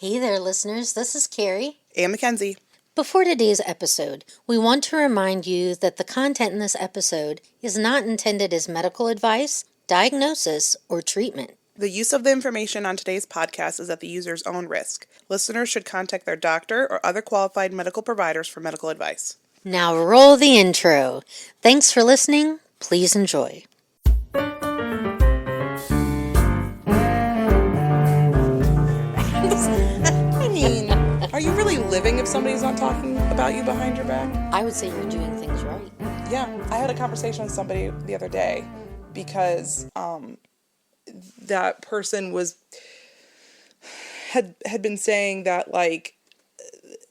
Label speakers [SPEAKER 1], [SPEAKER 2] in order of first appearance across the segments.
[SPEAKER 1] Hey there, listeners. This is Carrie
[SPEAKER 2] and Mackenzie.
[SPEAKER 1] Before today's episode, we want to remind you that the content in this episode is not intended as medical advice, diagnosis, or treatment.
[SPEAKER 2] The use of the information on today's podcast is at the user's own risk. Listeners should contact their doctor or other qualified medical providers for medical advice.
[SPEAKER 1] Now roll the intro. Thanks for listening. Please enjoy.
[SPEAKER 2] Are you really living if somebody's not talking about you behind your back?
[SPEAKER 1] I would say you're doing things right.
[SPEAKER 2] Yeah, I had a conversation with somebody the other day because that person had been saying that, like,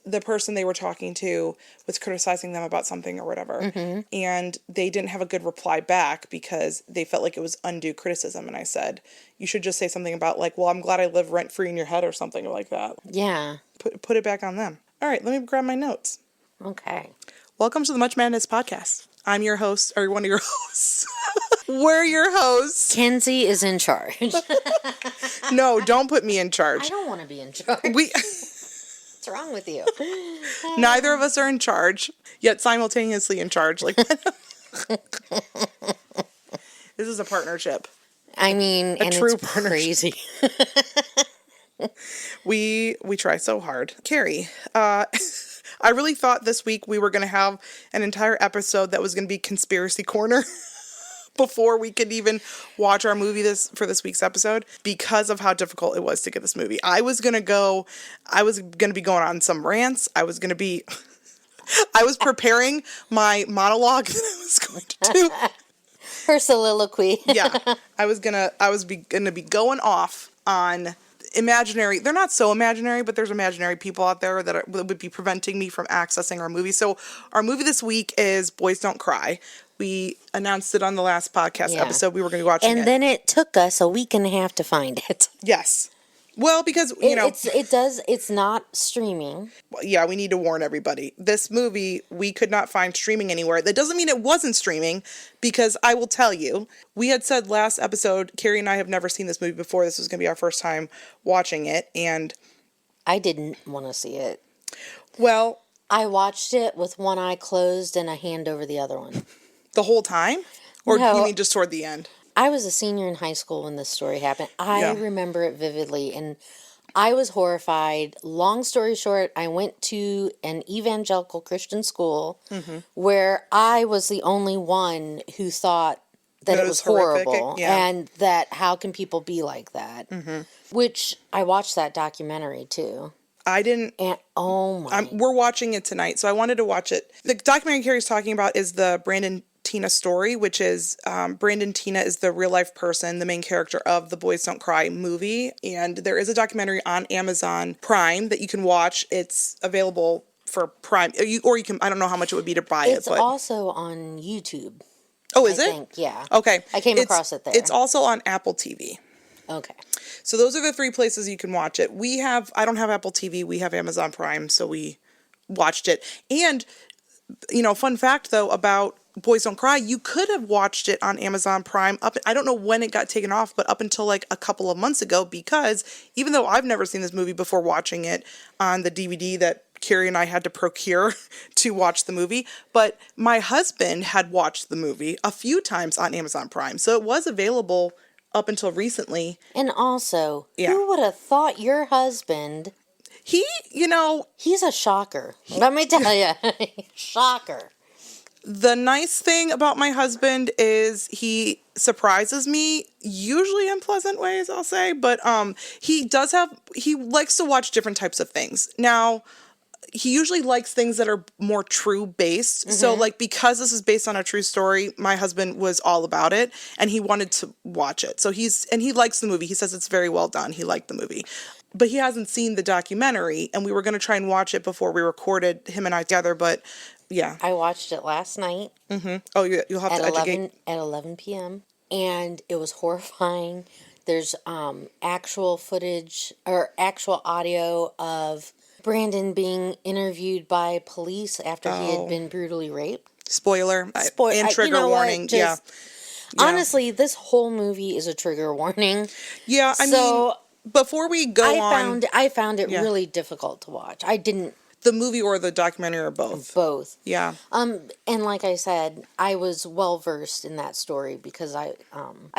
[SPEAKER 2] the person they were talking to was criticizing them about something or whatever, and they didn't have a good reply back because they felt like it was undue criticism. And I said, you should just say something about, like, well, I'm glad I live rent-free in your head or something like that.
[SPEAKER 1] Yeah.
[SPEAKER 2] Put it back on them. All right, let me grab my notes.
[SPEAKER 1] Okay.
[SPEAKER 2] Welcome to the Much Madness podcast. I'm your host, or one of your hosts. We're your hosts.
[SPEAKER 1] Kenzie is in charge.
[SPEAKER 2] No, don't put me in charge.
[SPEAKER 1] I don't want to be in charge. What's wrong with you?
[SPEAKER 2] Neither of us are in charge, yet simultaneously in charge. Like, this is a partnership.
[SPEAKER 1] I mean,
[SPEAKER 2] a
[SPEAKER 1] and
[SPEAKER 2] true
[SPEAKER 1] it's crazy.
[SPEAKER 2] We try so hard. Carrie, I really thought this week we were going to have an entire episode that was going to be Conspiracy Corner before we could even watch our movie for this week's episode because of how difficult it was to get this movie. I was going to be going on some rants. I was preparing my monologue that I was going to do.
[SPEAKER 1] Her soliloquy.
[SPEAKER 2] Yeah. I was gonna be going off on imaginary, they're not so imaginary, but there's imaginary people out there that would be preventing me from accessing our movie. So our movie this week is Boys Don't Cry. We announced it on the last podcast episode. We were going to be watching it.
[SPEAKER 1] And then it took us a week and a half to find it.
[SPEAKER 2] Yes. Well, because,
[SPEAKER 1] it's not streaming.
[SPEAKER 2] Yeah, we need to warn everybody. This movie, we could not find streaming anywhere. That doesn't mean it wasn't streaming, because I will tell you, we had said last episode, Carrie and I have never seen this movie before. This was going to be our first time watching it, and
[SPEAKER 1] I didn't want to see it.
[SPEAKER 2] Well,
[SPEAKER 1] I watched it with one eye closed and a hand over the other one.
[SPEAKER 2] The whole time? Or
[SPEAKER 1] No.
[SPEAKER 2] you mean just toward the end?
[SPEAKER 1] I was a senior in high school when this story happened. I remember it vividly, and I was horrified. Long story short, I went to an evangelical Christian school where I was the only one who thought that it was horrible, and that how can people be like that? Which I watched that documentary too.
[SPEAKER 2] I didn't.
[SPEAKER 1] And oh my!
[SPEAKER 2] We're watching it tonight, so I wanted to watch it. The documentary Carrie's talking about is the Brandon Teena story, which is Brandon Teena is the real life person, the main character of the Boys Don't Cry movie, and there is a documentary on Amazon Prime that you can watch. It's available for Prime, or you can. I don't know how much it would be to buy
[SPEAKER 1] it's
[SPEAKER 2] it. But
[SPEAKER 1] also on YouTube.
[SPEAKER 2] Oh, is
[SPEAKER 1] I
[SPEAKER 2] it?
[SPEAKER 1] think, yeah.
[SPEAKER 2] Okay,
[SPEAKER 1] I came across it there.
[SPEAKER 2] It's also on Apple TV.
[SPEAKER 1] Okay.
[SPEAKER 2] So those are the three places you can watch it. I don't have Apple TV. We have Amazon Prime, so we watched it. And fun fact though about Boys Don't Cry, you could have watched it on Amazon Prime I don't know when it got taken off, but up until like a couple of months ago, because even though I've never seen this movie before watching it on the DVD that Carrie and I had to procure to watch the movie, but my husband had watched the movie a few times on Amazon Prime, so it was available up until recently.
[SPEAKER 1] And also, who would have thought your husband...
[SPEAKER 2] He's
[SPEAKER 1] a shocker. Let me tell you. Shocker.
[SPEAKER 2] The nice thing about my husband is he surprises me, usually in pleasant ways, I'll say, but he likes to watch different types of things. Now, he usually likes things that are more true based. So because this is based on a true story, my husband was all about it and he wanted to watch it. So he likes the movie. He says it's very well done. He liked the movie. But he hasn't seen the documentary, and we were going to try and watch it before we recorded, him and I together, but yeah.
[SPEAKER 1] I watched it last night.
[SPEAKER 2] Oh, you'll have to educate.
[SPEAKER 1] At 11 p.m. And it was horrifying. There's actual footage or actual audio of Brandon being interviewed by police after he had been brutally raped.
[SPEAKER 2] Spoiler. And trigger warning.
[SPEAKER 1] Honestly, this whole movie is a trigger warning.
[SPEAKER 2] Yeah, I mean... before we go
[SPEAKER 1] I found it
[SPEAKER 2] Yeah.
[SPEAKER 1] really difficult to watch. I didn't
[SPEAKER 2] the movie or the documentary or both.
[SPEAKER 1] both.
[SPEAKER 2] Yeah.
[SPEAKER 1] And like I said, I was well versed in that story because I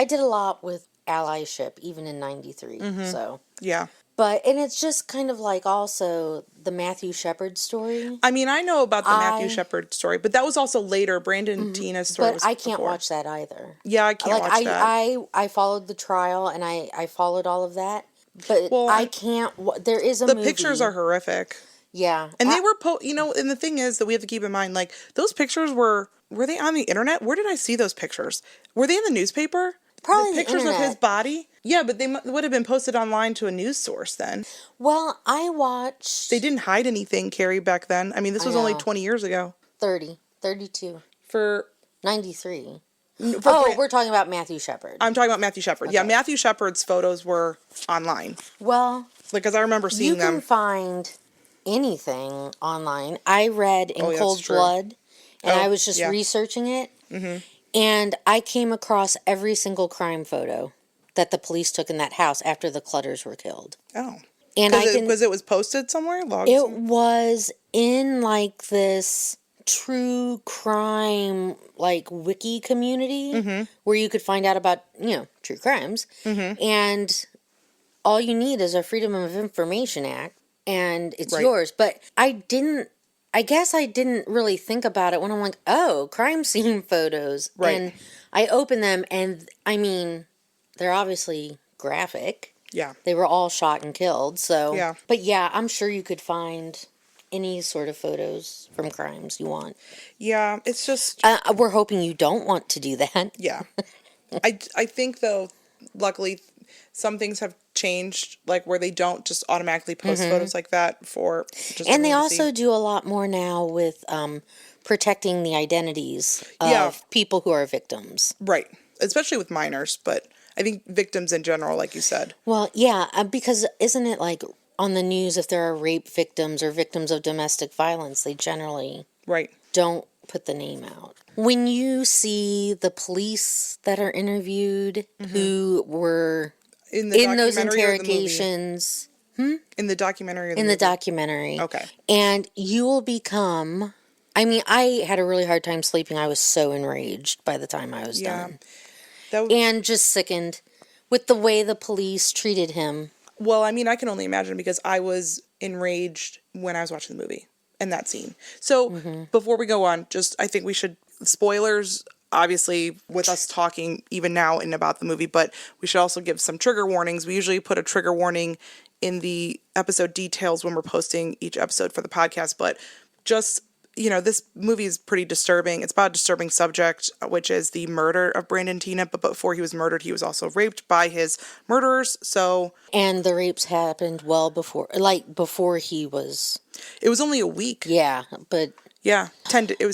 [SPEAKER 1] did a lot with allyship even in '93. So,
[SPEAKER 2] Yeah.
[SPEAKER 1] but and it's just kind of like also the Matthew Shepard story.
[SPEAKER 2] I mean, I know about the Matthew
[SPEAKER 1] I-
[SPEAKER 2] Shepard story, but that was also later. Brandon Teena's story
[SPEAKER 1] But
[SPEAKER 2] was
[SPEAKER 1] I can't
[SPEAKER 2] before.
[SPEAKER 1] watch that either.
[SPEAKER 2] Yeah, I can't
[SPEAKER 1] Like
[SPEAKER 2] watch that.
[SPEAKER 1] I followed the trial and I followed all of that, but
[SPEAKER 2] Well,
[SPEAKER 1] I can't. There is a
[SPEAKER 2] the
[SPEAKER 1] movie.
[SPEAKER 2] pictures are horrific.
[SPEAKER 1] Yeah,
[SPEAKER 2] And they were and the thing is that we have to keep in mind, like, those pictures were they on the internet? Where did I see those pictures? Were they in the newspaper?
[SPEAKER 1] Probably
[SPEAKER 2] the
[SPEAKER 1] the
[SPEAKER 2] pictures of his
[SPEAKER 1] internet.
[SPEAKER 2] body? Yeah, but they would have been posted online to a news source then.
[SPEAKER 1] Well, I watched
[SPEAKER 2] They didn't hide anything, Carrie, back then. I mean, this was only
[SPEAKER 1] know.
[SPEAKER 2] 20 years ago.
[SPEAKER 1] 30, 32,
[SPEAKER 2] For
[SPEAKER 1] 93.
[SPEAKER 2] For
[SPEAKER 1] We're talking about Matthew Shepard.
[SPEAKER 2] I'm talking about Matthew Shepard. Yeah,
[SPEAKER 1] Okay.
[SPEAKER 2] Matthew Shepard's photos were online.
[SPEAKER 1] Well,
[SPEAKER 2] Because I remember seeing
[SPEAKER 1] you can
[SPEAKER 2] them.
[SPEAKER 1] find anything online. I read In
[SPEAKER 2] Oh, yeah,
[SPEAKER 1] Cold
[SPEAKER 2] that's true.
[SPEAKER 1] Blood, and
[SPEAKER 2] Oh,
[SPEAKER 1] I was just
[SPEAKER 2] yeah.
[SPEAKER 1] researching it, and I came across every single crime photo that the police took in that house after the Clutters were killed.
[SPEAKER 2] Oh.
[SPEAKER 1] And
[SPEAKER 2] Because it was posted somewhere? Logged
[SPEAKER 1] it
[SPEAKER 2] somewhere?
[SPEAKER 1] was in like this true crime like wiki community where you could find out about true crimes, and all you need is a Freedom of Information Act and it's
[SPEAKER 2] Right.
[SPEAKER 1] yours. But I guess I didn't really think about it when I'm like, oh, crime scene photos.
[SPEAKER 2] Right.
[SPEAKER 1] And I open them and I mean, they're obviously graphic.
[SPEAKER 2] Yeah.
[SPEAKER 1] They were all shot and killed. So,
[SPEAKER 2] Yeah.
[SPEAKER 1] But yeah, I'm sure you could find any sort of photos from crimes you want.
[SPEAKER 2] Yeah, it's just...
[SPEAKER 1] We're hoping you don't want to do that.
[SPEAKER 2] Yeah. I think, though, luckily, some things have changed, like where they don't just automatically post photos like that for just
[SPEAKER 1] And they
[SPEAKER 2] everyone to
[SPEAKER 1] also
[SPEAKER 2] see.
[SPEAKER 1] do a lot more now with protecting the identities of
[SPEAKER 2] Yeah.
[SPEAKER 1] people who are victims.
[SPEAKER 2] Right. Especially with minors, but I think victims in general, like you said.
[SPEAKER 1] Well, yeah, because isn't it like on the news if there are rape victims or victims of domestic violence, they generally
[SPEAKER 2] Right.
[SPEAKER 1] don't put the name out. When you see the police that are interviewed who were
[SPEAKER 2] In the
[SPEAKER 1] in those
[SPEAKER 2] documentary or the movie?
[SPEAKER 1] interrogations,
[SPEAKER 2] In the documentary or the
[SPEAKER 1] in the
[SPEAKER 2] movie?
[SPEAKER 1] documentary.
[SPEAKER 2] Okay.
[SPEAKER 1] And you will become... I mean, I had a really hard time sleeping. I was so enraged by the time I was
[SPEAKER 2] Yeah.
[SPEAKER 1] done.
[SPEAKER 2] That was,
[SPEAKER 1] And just sickened with the way the police treated him.
[SPEAKER 2] well, I mean, I can only imagine because I was enraged when I was watching the movie and that scene. So before we go on, I think we should... Spoilers, obviously, with us talking even now and about the movie, but we should also give some trigger warnings. We usually put a trigger warning in the episode details when we're posting each episode for the podcast, but just... this movie is pretty disturbing. It's about a disturbing subject, which is the murder of Brandon Teena. But before he was murdered, he was also raped by his murderers. So
[SPEAKER 1] And the rapes happened well before he was...
[SPEAKER 2] it was only a week.
[SPEAKER 1] Yeah, but...
[SPEAKER 2] Yeah. It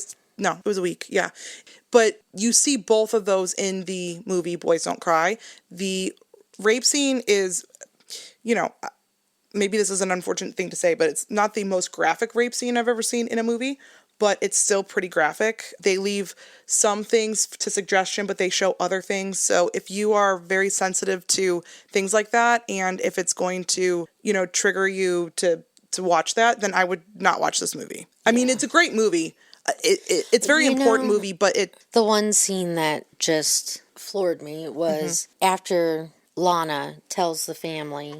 [SPEAKER 2] was a week. Yeah. But you see both of those in the movie Boys Don't Cry. The rape scene is, maybe this is an unfortunate thing to say, but it's not the most graphic rape scene I've ever seen in a movie, but it's still pretty graphic. They leave some things to suggestion, but they show other things. So if you are very sensitive to things like that, and if it's going to, trigger you to watch that, then I would not watch this movie. I mean, it's a great movie. It's a very important movie, but
[SPEAKER 1] The one scene that just floored me was after Lana tells the family,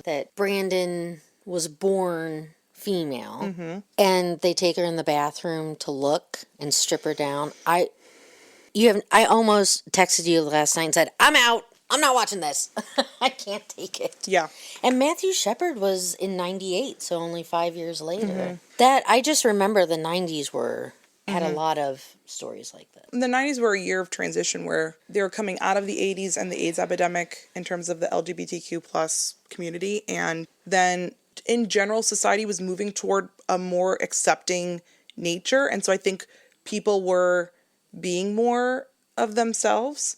[SPEAKER 1] that Brandon was born female, and they take her in the bathroom to look and strip her down. I almost texted you last night and said, I'm out. I'm not watching this. I can't take it.
[SPEAKER 2] yeah.
[SPEAKER 1] And Matthew Shepard was in 98, so only 5 years later. That I just remember the 90s had a lot of stories like that.
[SPEAKER 2] The 90s were a year of transition where they were coming out of the 80s and the AIDS epidemic in terms of the LGBTQ plus community. And then in general, society was moving toward a more accepting nature. And so I think people were being more of themselves,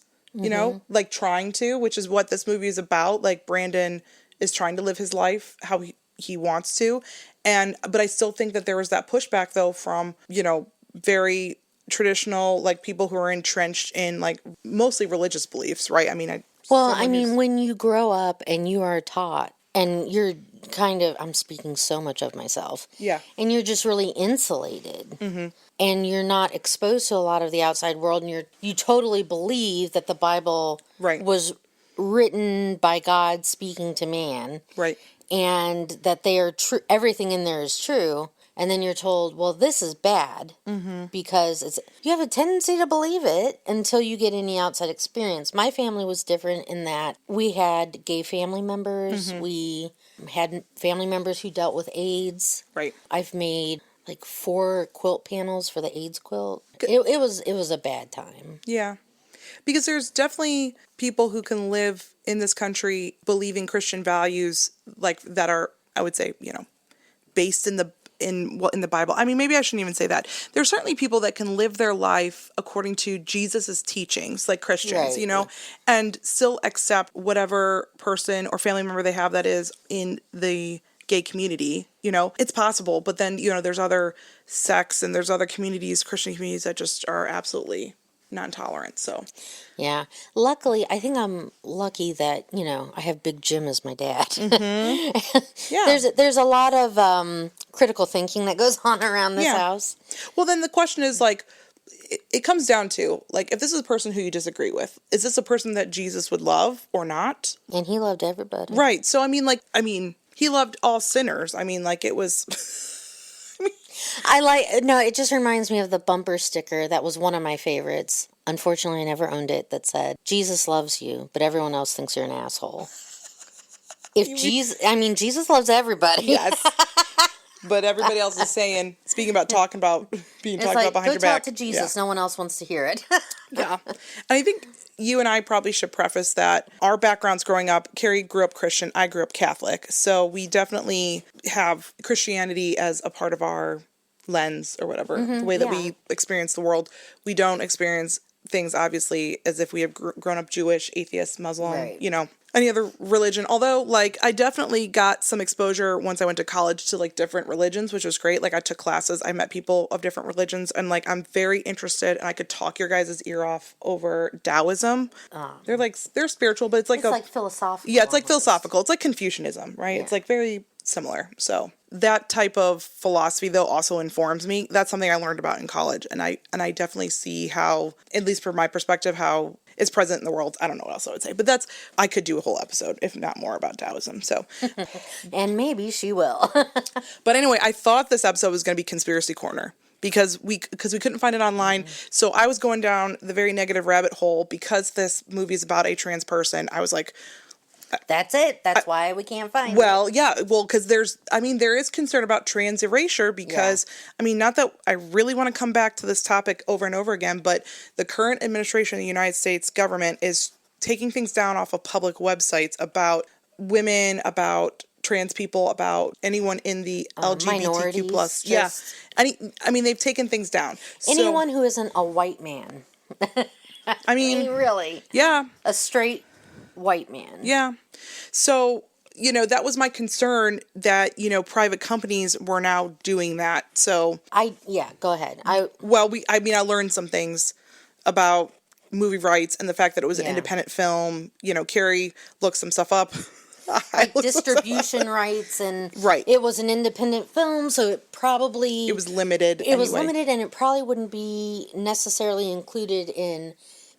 [SPEAKER 2] like trying to, which is what this movie is about. Like Brandon is trying to live his life how he wants to. But I still think that there was that pushback though from, very traditional, like people who are entrenched in like mostly religious beliefs, right? I mean,
[SPEAKER 1] Well, I
[SPEAKER 2] someone
[SPEAKER 1] mean,
[SPEAKER 2] who's...
[SPEAKER 1] when you grow up and you are taught, and you're kind of, I'm speaking so much of myself,
[SPEAKER 2] Yeah.
[SPEAKER 1] and you're just really insulated, and you're not exposed to a lot of the outside world, and you totally believe that the Bible
[SPEAKER 2] Right.
[SPEAKER 1] was written by God speaking to man,
[SPEAKER 2] Right.
[SPEAKER 1] and that they are true, everything in there is true, and then you're told, well, this is bad, because you have a tendency to believe it until you get any outside experience. My family was different in that we had gay family members, we had family members who dealt with AIDS.
[SPEAKER 2] Right.
[SPEAKER 1] I've made like 4 quilt panels for the AIDS quilt. It was a bad time.
[SPEAKER 2] Yeah. Because there's definitely people who can live in this country believing Christian values like that are, I would say, based in the Bible. I mean, maybe I shouldn't even say that. There's certainly people that can live their life according to Jesus's teachings, like Christians,
[SPEAKER 1] Right.
[SPEAKER 2] and still accept whatever person or family member they have that is in the gay community. It's possible, but then, there's other sects and there's other communities, Christian communities, that just are absolutely non-tolerant. So
[SPEAKER 1] Yeah. Luckily, I think I'm lucky that, I have Big Jim as my dad.
[SPEAKER 2] yeah.
[SPEAKER 1] There's a lot of critical thinking that goes on around this house.
[SPEAKER 2] Well, then the question is, like, it comes down to, like, if this is a person who you disagree with, is this a person that Jesus would love or not?
[SPEAKER 1] And he loved everybody.
[SPEAKER 2] Right. So, he loved all sinners. It was...
[SPEAKER 1] No, it just reminds me of the bumper sticker that was one of my favorites. Unfortunately, I never owned it, that said, Jesus loves you, but everyone else thinks you're an asshole. Jesus loves everybody.
[SPEAKER 2] Yes. But everybody else is saying, speaking about talking about being talked about behind your back.
[SPEAKER 1] Go talk to Jesus.
[SPEAKER 2] Yeah.
[SPEAKER 1] No one else wants to hear it.
[SPEAKER 2] Yeah. And I think you and I probably should preface that our backgrounds growing up, Carrie grew up Christian, I grew up Catholic. So we definitely have Christianity as a part of our lens or whatever, the way that we experience the world. We don't experience things, obviously, as if we have grown up Jewish, atheist, Muslim,
[SPEAKER 1] Right.
[SPEAKER 2] Any other religion. Although, like, I definitely got some exposure once I went to college to, like, different religions, which was great. Like, I took classes, I met people of different religions, and, like, I'm very interested, and I could talk your guys' ear off over Taoism. They're spiritual, but it's like
[SPEAKER 1] philosophical.
[SPEAKER 2] Yeah, it's like
[SPEAKER 1] almost.
[SPEAKER 2] philosophical. It's like Confucianism, right?
[SPEAKER 1] Yeah.
[SPEAKER 2] It's, like, very similar. So that type of philosophy, though, also informs me. That's something I learned about in college, and I definitely see how, at least from my perspective, how it's present in the world. I don't know what else I would say, but I could do a whole episode, if not more, about Taoism. So,
[SPEAKER 1] And maybe she will.
[SPEAKER 2] but anyway, I thought this episode was going to be Conspiracy Corner because we couldn't find it online. So I was going down the very negative rabbit hole because this movie is about a trans person. I was like,
[SPEAKER 1] That's it. That's why we can't find it.
[SPEAKER 2] well, yeah, because there is concern about trans erasure because, not that I really want to come back to this topic over and over again, but the current administration of the United States government is taking things down off of public websites about women, about trans people, about anyone in the LGBTQ plus. Yeah. They've taken things down.
[SPEAKER 1] Anyone who isn't a white man. Really.
[SPEAKER 2] Yeah.
[SPEAKER 1] A straight white man.
[SPEAKER 2] Yeah. So, that was my concern that, private companies were now doing that. So
[SPEAKER 1] go ahead.
[SPEAKER 2] I learned some things about movie rights and the fact that it was an independent film. Carrie looked some stuff up.
[SPEAKER 1] Like distribution rights and
[SPEAKER 2] right.
[SPEAKER 1] It was an independent film, so it was limited. It was limited, and it probably wouldn't be necessarily included in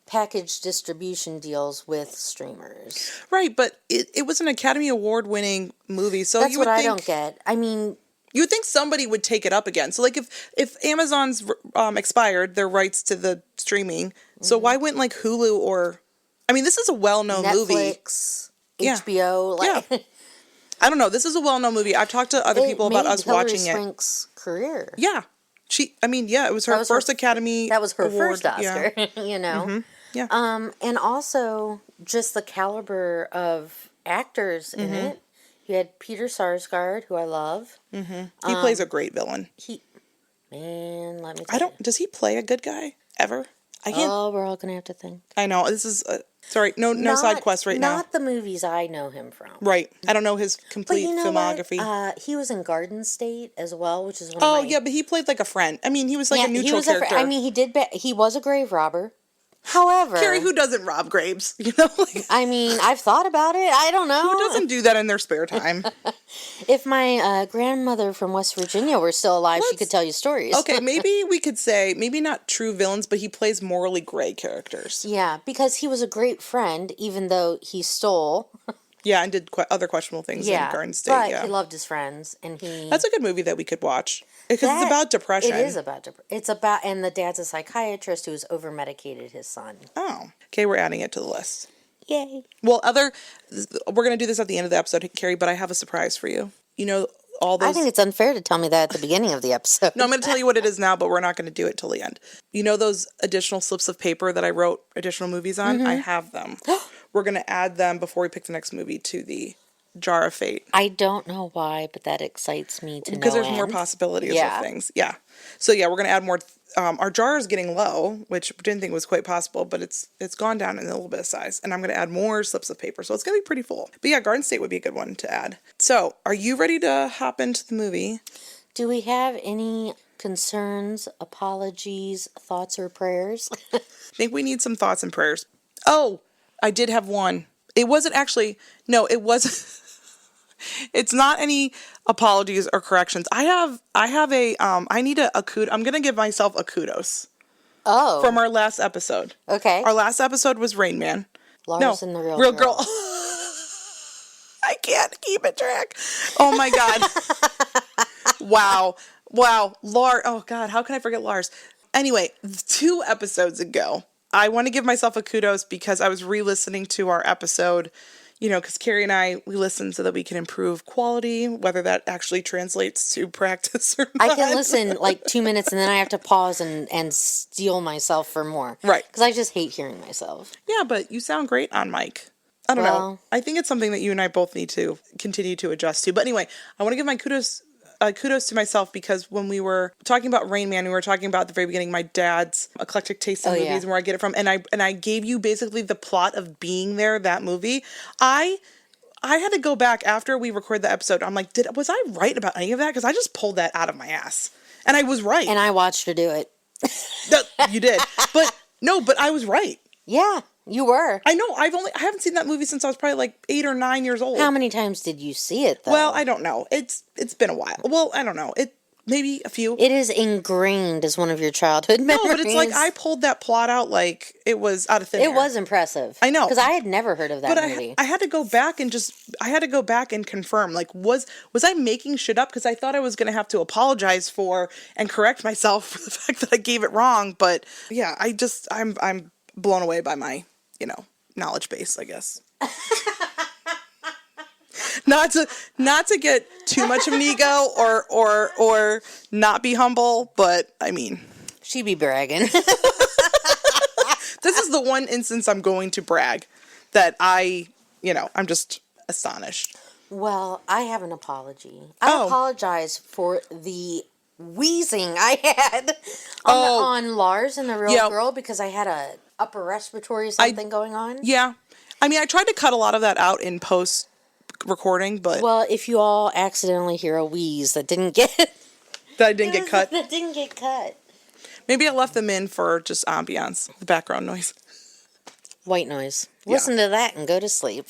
[SPEAKER 1] package distribution deals with streamers.
[SPEAKER 2] Right, but it was an Academy Award winning movie, so
[SPEAKER 1] that's what I don't get.
[SPEAKER 2] You would think somebody would take it up again. So, like, if Amazon's expired their rights to the streaming, so why wouldn't, like, Hulu or... this is a well-known movie.
[SPEAKER 1] Netflix, HBO,
[SPEAKER 2] Yeah. I don't know. This is a well-known movie. I've talked to other people about us watching
[SPEAKER 1] Hilary Swank's career.
[SPEAKER 2] Yeah. It was her first Academy
[SPEAKER 1] That was her
[SPEAKER 2] Award.
[SPEAKER 1] first Oscar,
[SPEAKER 2] Mm-hmm. Yeah.
[SPEAKER 1] And also, just the caliber of actors in it. You had Peter Sarsgaard, who I love.
[SPEAKER 2] Mm-hmm. He plays a great villain.
[SPEAKER 1] Let me tell you.
[SPEAKER 2] Does he play a good guy ever? I can't.
[SPEAKER 1] Oh, we're all going to have to think.
[SPEAKER 2] I know. This is, sorry, no side quest now.
[SPEAKER 1] Not the movies I know him from.
[SPEAKER 2] Right. I don't know his complete filmography.
[SPEAKER 1] He was in Garden State as well, which is one
[SPEAKER 2] of my... yeah, but he played like a friend. He was like a neutral character.
[SPEAKER 1] he was a grave robber. However,
[SPEAKER 2] Carrie, who doesn't rob graves? You know, like,
[SPEAKER 1] I mean, I've thought about it. I don't know.
[SPEAKER 2] who doesn't do that in their spare time?
[SPEAKER 1] If my grandmother from West Virginia were still alive, she could tell you stories.
[SPEAKER 2] Okay, maybe we could say, maybe not true villains, but he plays morally gray characters.
[SPEAKER 1] Yeah, because he was a great friend, even though he stole.
[SPEAKER 2] Yeah, and did other questionable things in Garden State.
[SPEAKER 1] But he loved his friends, and he.
[SPEAKER 2] That's a good movie that we could watch because it's about depression.
[SPEAKER 1] It is about It's about, and the dad's a psychiatrist who's over medicated his son.
[SPEAKER 2] Oh, okay, we're adding it to the list.
[SPEAKER 1] Yay!
[SPEAKER 2] Well, we're gonna do this at the end of the episode, Carrie. But I have a surprise for you. You know, all those.
[SPEAKER 1] I think it's unfair to tell me that at the beginning of the episode.
[SPEAKER 2] No, I'm going to tell you what it is now, but we're not going to do it till the end. You know those additional slips of paper that I wrote additional movies on? I have them. We're going to add them before we pick the next movie to the Jar of Fate.
[SPEAKER 1] I don't know why, but that excites me to know.
[SPEAKER 2] Because there's more possibilities of things. Yeah. So yeah, we're going to add more. Our jar is getting low, which I didn't think was quite possible, but it's gone down in a little bit of size. And I'm going to add more slips of paper. So it's going to be pretty full. But yeah, Garden State would be a good one to add. So are you ready to hop into the movie?
[SPEAKER 1] Do we have any concerns, apologies, thoughts, or prayers?
[SPEAKER 2] I think we need some thoughts and prayers. Oh, I did have one. It wasn't actually, no, it wasn't. It's not any apologies or corrections. I need a kudos. I'm going to give myself a kudos.
[SPEAKER 1] Oh.
[SPEAKER 2] From our last episode.
[SPEAKER 1] Okay.
[SPEAKER 2] Our last episode was Rain Man.
[SPEAKER 1] Lars and the Real Girl.
[SPEAKER 2] I can't keep it track. Oh my God. Wow. Lars. Oh God. How can I forget Lars? Anyway, 2 episodes ago, I want to give myself a kudos because I was re-listening to our episode, you know, because Carrie and I, we listen so that we can improve quality, whether that actually translates to practice or not.
[SPEAKER 1] I can listen like 2 minutes and then I have to pause and steel myself for more.
[SPEAKER 2] Right.
[SPEAKER 1] Because I just hate hearing myself.
[SPEAKER 2] Yeah, but you sound great on mic. I don't know. I think it's something that you and I both need to continue to adjust to. But anyway, I want to give my kudos to myself because when we were talking about Rain Man, we were talking about at the very beginning my dad's eclectic taste in movies and where I get it from, and I gave you basically the plot of Being There, that movie. I had to go back after we recorded the episode. I'm like, was I right about any of that? Because I just pulled that out of my ass, and I was right.
[SPEAKER 1] And I watched her do it.
[SPEAKER 2] You did, but I was right.
[SPEAKER 1] Yeah. You were.
[SPEAKER 2] I know. I haven't seen that movie since I was probably like 8 or 9 years old.
[SPEAKER 1] How many times did you see it, though?
[SPEAKER 2] Well, I don't know. It's been a while. Well, I don't know. Maybe a few.
[SPEAKER 1] It is ingrained as one of your childhood memories.
[SPEAKER 2] No, but it's like I pulled that plot out like it was out of thin air.
[SPEAKER 1] It was impressive.
[SPEAKER 2] I know.
[SPEAKER 1] Because I had never heard of that movie.
[SPEAKER 2] I had to go back and confirm, like, was I making shit up? Because I thought I was going to have to apologize for and correct myself for the fact that I gave it wrong. But yeah, I'm blown away by my, knowledge base, I guess. Not to get too much of an ego or not be humble, but I mean,
[SPEAKER 1] she be bragging.
[SPEAKER 2] This is the one instance I'm going to brag that I'm just astonished.
[SPEAKER 1] Well, I have an apology. I apologize for the wheezing I had on Lars and the Real Girl because I had a upper respiratory something going on.
[SPEAKER 2] Yeah. I mean, I tried to cut a lot of that out in post recording, but
[SPEAKER 1] well, if you all accidentally hear a wheeze that didn't get
[SPEAKER 2] cut.
[SPEAKER 1] That didn't get cut.
[SPEAKER 2] Maybe I left them in for just ambiance, the background noise.
[SPEAKER 1] White noise. Listen to that and go to sleep.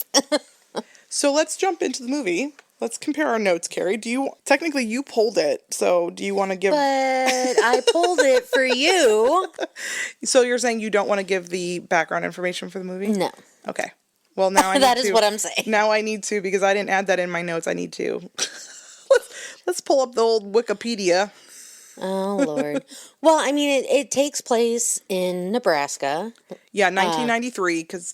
[SPEAKER 2] So let's jump into the movie. Let's compare our notes, Carrie. Technically you pulled it, so do you want to give...
[SPEAKER 1] But I pulled it for you.
[SPEAKER 2] So you're saying you don't want to give the background information for the movie?
[SPEAKER 1] No.
[SPEAKER 2] Okay. Well, now I need
[SPEAKER 1] That is what I'm saying.
[SPEAKER 2] Now I need to, because I didn't add that in my notes. I need to. Let's pull up the old Wikipedia.
[SPEAKER 1] Oh, Lord. Well, I mean, it takes place in Nebraska.
[SPEAKER 2] Yeah, 1993, because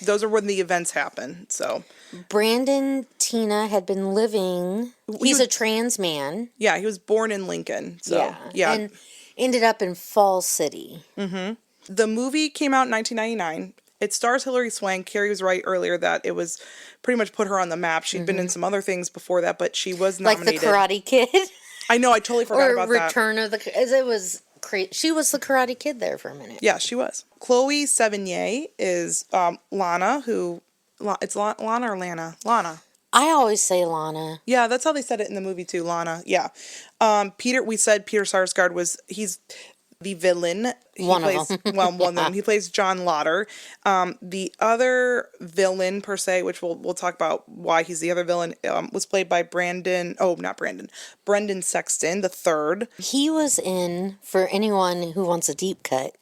[SPEAKER 2] those are when the events happen, so...
[SPEAKER 1] Brandon Teena had been living... He's a trans man.
[SPEAKER 2] Yeah, he was born in Lincoln, so... Yeah.
[SPEAKER 1] And ended up in Falls City.
[SPEAKER 2] Mm-hmm. The movie came out in 1999. It stars Hilary Swank. Carrie was right earlier that it was pretty much put her on the map. She'd been in some other things before that, but she was nominated.
[SPEAKER 1] Like the Karate Kid?
[SPEAKER 2] I know, I totally forgot about that.
[SPEAKER 1] Or Return of the... She was the Karate Kid there for a minute.
[SPEAKER 2] Yeah, she was. Chloe Sevigny is Lana, who... It's Lana or Lana? Lana.
[SPEAKER 1] I always say Lana.
[SPEAKER 2] Yeah, that's how they said it in the movie too, Lana. Yeah. Peter Sarsgaard the villain.
[SPEAKER 1] One of them.
[SPEAKER 2] Well, one of them. He plays John Lauder. The other villain, per se, which we'll talk about why he's the other villain, was played by Brendan Sexton, the third.
[SPEAKER 1] He was in, for anyone who wants a deep cut,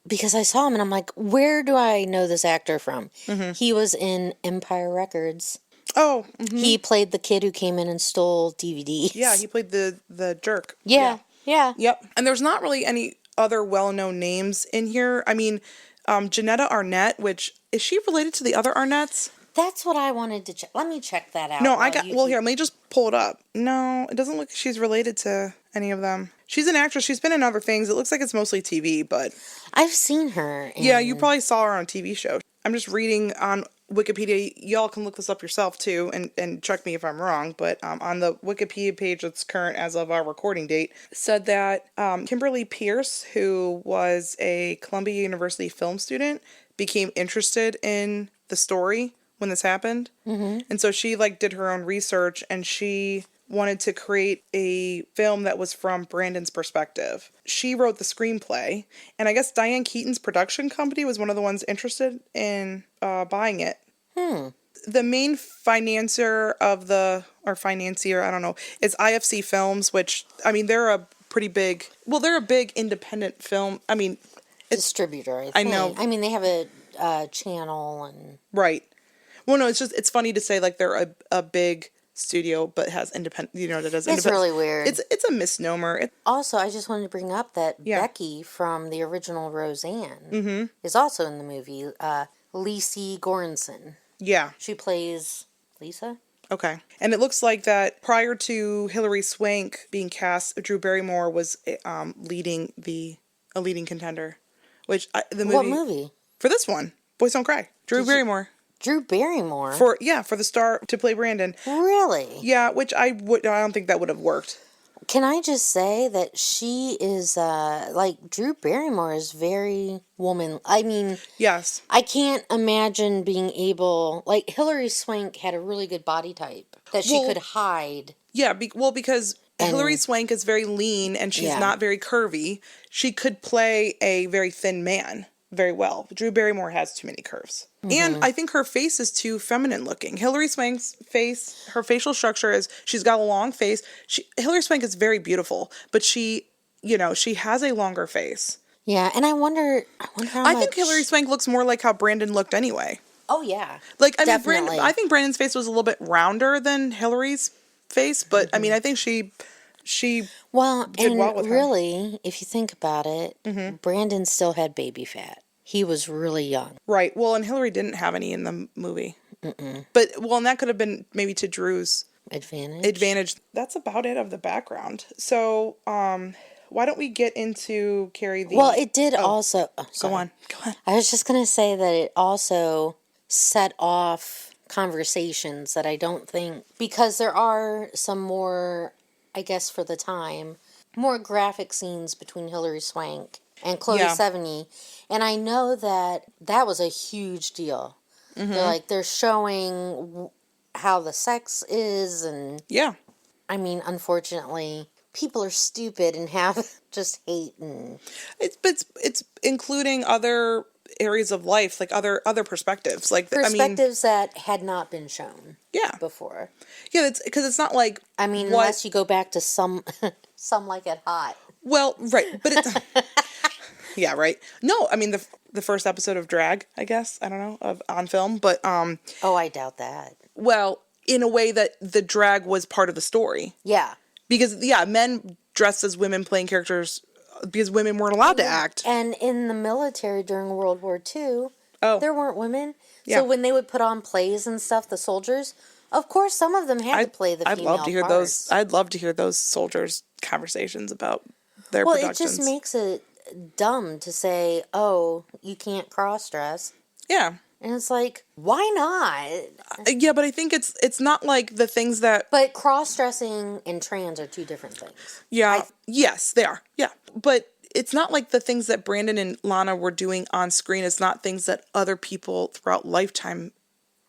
[SPEAKER 1] because I saw him and I'm like, where do I know this actor from? He was in Empire Records.
[SPEAKER 2] Oh.
[SPEAKER 1] He played the kid who came in and stole DVDs.
[SPEAKER 2] Yeah, he played the jerk.
[SPEAKER 1] Yeah.
[SPEAKER 2] Yep. And there's not really any other well-known names in here. I mean, Janetta Arnett, which, is she related to the other Arnett's?
[SPEAKER 1] That's what I wanted to check. Let me check that out.
[SPEAKER 2] No, here, let me just pull it up. No, it doesn't look like she's related to any of them. She's an actress. She's been in other things. It looks like it's mostly TV, but...
[SPEAKER 1] I've seen her.
[SPEAKER 2] Yeah, you probably saw her on a TV show. I'm just reading on Wikipedia. Y'all can look this up yourself, too, and check me if I'm wrong. But on the Wikipedia page that's current as of our recording date, said that Kimberly Pierce, who was a Columbia University film student, became interested in the story when this happened. And so she, did her own research, and she wanted to create a film that was from Brandon's perspective. She wrote the screenplay, and I guess Diane Keaton's production company was one of the ones interested in buying it. The main financier, I don't know, is IFC Films, which, I mean, they're a big independent film. I mean,
[SPEAKER 1] distributor, I think.
[SPEAKER 2] I know.
[SPEAKER 1] I mean, they have a channel and...
[SPEAKER 2] Right. Well, no, it's funny to say, they're a big studio, but has independent, that does independent.
[SPEAKER 1] It's really weird.
[SPEAKER 2] It's a misnomer.
[SPEAKER 1] Also, I just wanted to bring up that Becky from the original Roseanne is also in the movie. Lacey Goranson.
[SPEAKER 2] Yeah.
[SPEAKER 1] She plays Lisa.
[SPEAKER 2] Okay. And it looks like that prior to Hilary Swank being cast, Drew Barrymore was a leading contender. Which the movie.
[SPEAKER 1] What movie?
[SPEAKER 2] For this one, Boys Don't Cry. Drew Barrymore.
[SPEAKER 1] Drew Barrymore?
[SPEAKER 2] For the star to play Brandon.
[SPEAKER 1] Really?
[SPEAKER 2] Yeah, which I don't think that would have worked.
[SPEAKER 1] Can I just say that she is, Drew Barrymore is very woman. I mean...
[SPEAKER 2] Yes.
[SPEAKER 1] I can't imagine being able... Hilary Swank had a really good body type that she could hide.
[SPEAKER 2] Yeah, because Hilary Swank is very lean and she's not very curvy. She could play a very thin man very well. Drew Barrymore has too many curves. And I think her face is too feminine looking. Hilary Swank's face, her facial structure is, she's got a long face. Hilary Swank is very beautiful, but she has a longer face.
[SPEAKER 1] Yeah, and I wonder how
[SPEAKER 2] I think Hilary Swank looks more like how Brandon looked anyway.
[SPEAKER 1] Oh, yeah.
[SPEAKER 2] Definitely. I think Brandon's face was a little bit rounder than Hilary's face, but I mean, I think she did well with her.
[SPEAKER 1] Really, if you think about it, Brandon still had baby fat. He was really young.
[SPEAKER 2] Right. Well, and Hilary didn't have any in the movie. But, and that could have been maybe to Drew's advantage. That's about it of the background. So, why don't we get into Carrie the...
[SPEAKER 1] Well, it did also... Oh,
[SPEAKER 2] go on.
[SPEAKER 1] I was just going to say that it also set off conversations that I don't think... Because there are some more, I guess for the time, more graphic scenes between Hilary Swank and Chloe Sevigny. And I know that was a huge deal. They're showing how the sex is and... Yeah. I mean, unfortunately, people are stupid and have just hate and...
[SPEAKER 2] It's including other areas of life, other perspectives. Perspectives
[SPEAKER 1] that had not been shown before.
[SPEAKER 2] Yeah, because it's not like...
[SPEAKER 1] I mean, unless you go back to some Like It Hot.
[SPEAKER 2] Well, right, but it's... Yeah, right. No, I mean, the first episode of Drag, I guess. I don't know, on film, but...
[SPEAKER 1] Oh, I doubt that.
[SPEAKER 2] Well, in a way that the drag was part of the story. Yeah. Because, men dressed as women playing characters because women weren't allowed to act.
[SPEAKER 1] And in the military during World War II, there weren't women. Yeah. So when they would put on plays and stuff, the soldiers, of course, some of them had to play the female parts.
[SPEAKER 2] I'd love to hear those soldiers' conversations about their productions.
[SPEAKER 1] Well, it just makes it dumb to say, oh, you can't cross-dress. Yeah. And it's like, why not?
[SPEAKER 2] Yeah, but I think it's not like the things that...
[SPEAKER 1] But cross-dressing and trans are two different things.
[SPEAKER 2] Yeah. Yes, they are. Yeah. But it's not like the things that Brandon and Lana were doing on screen. It's not things that other people throughout lifetime,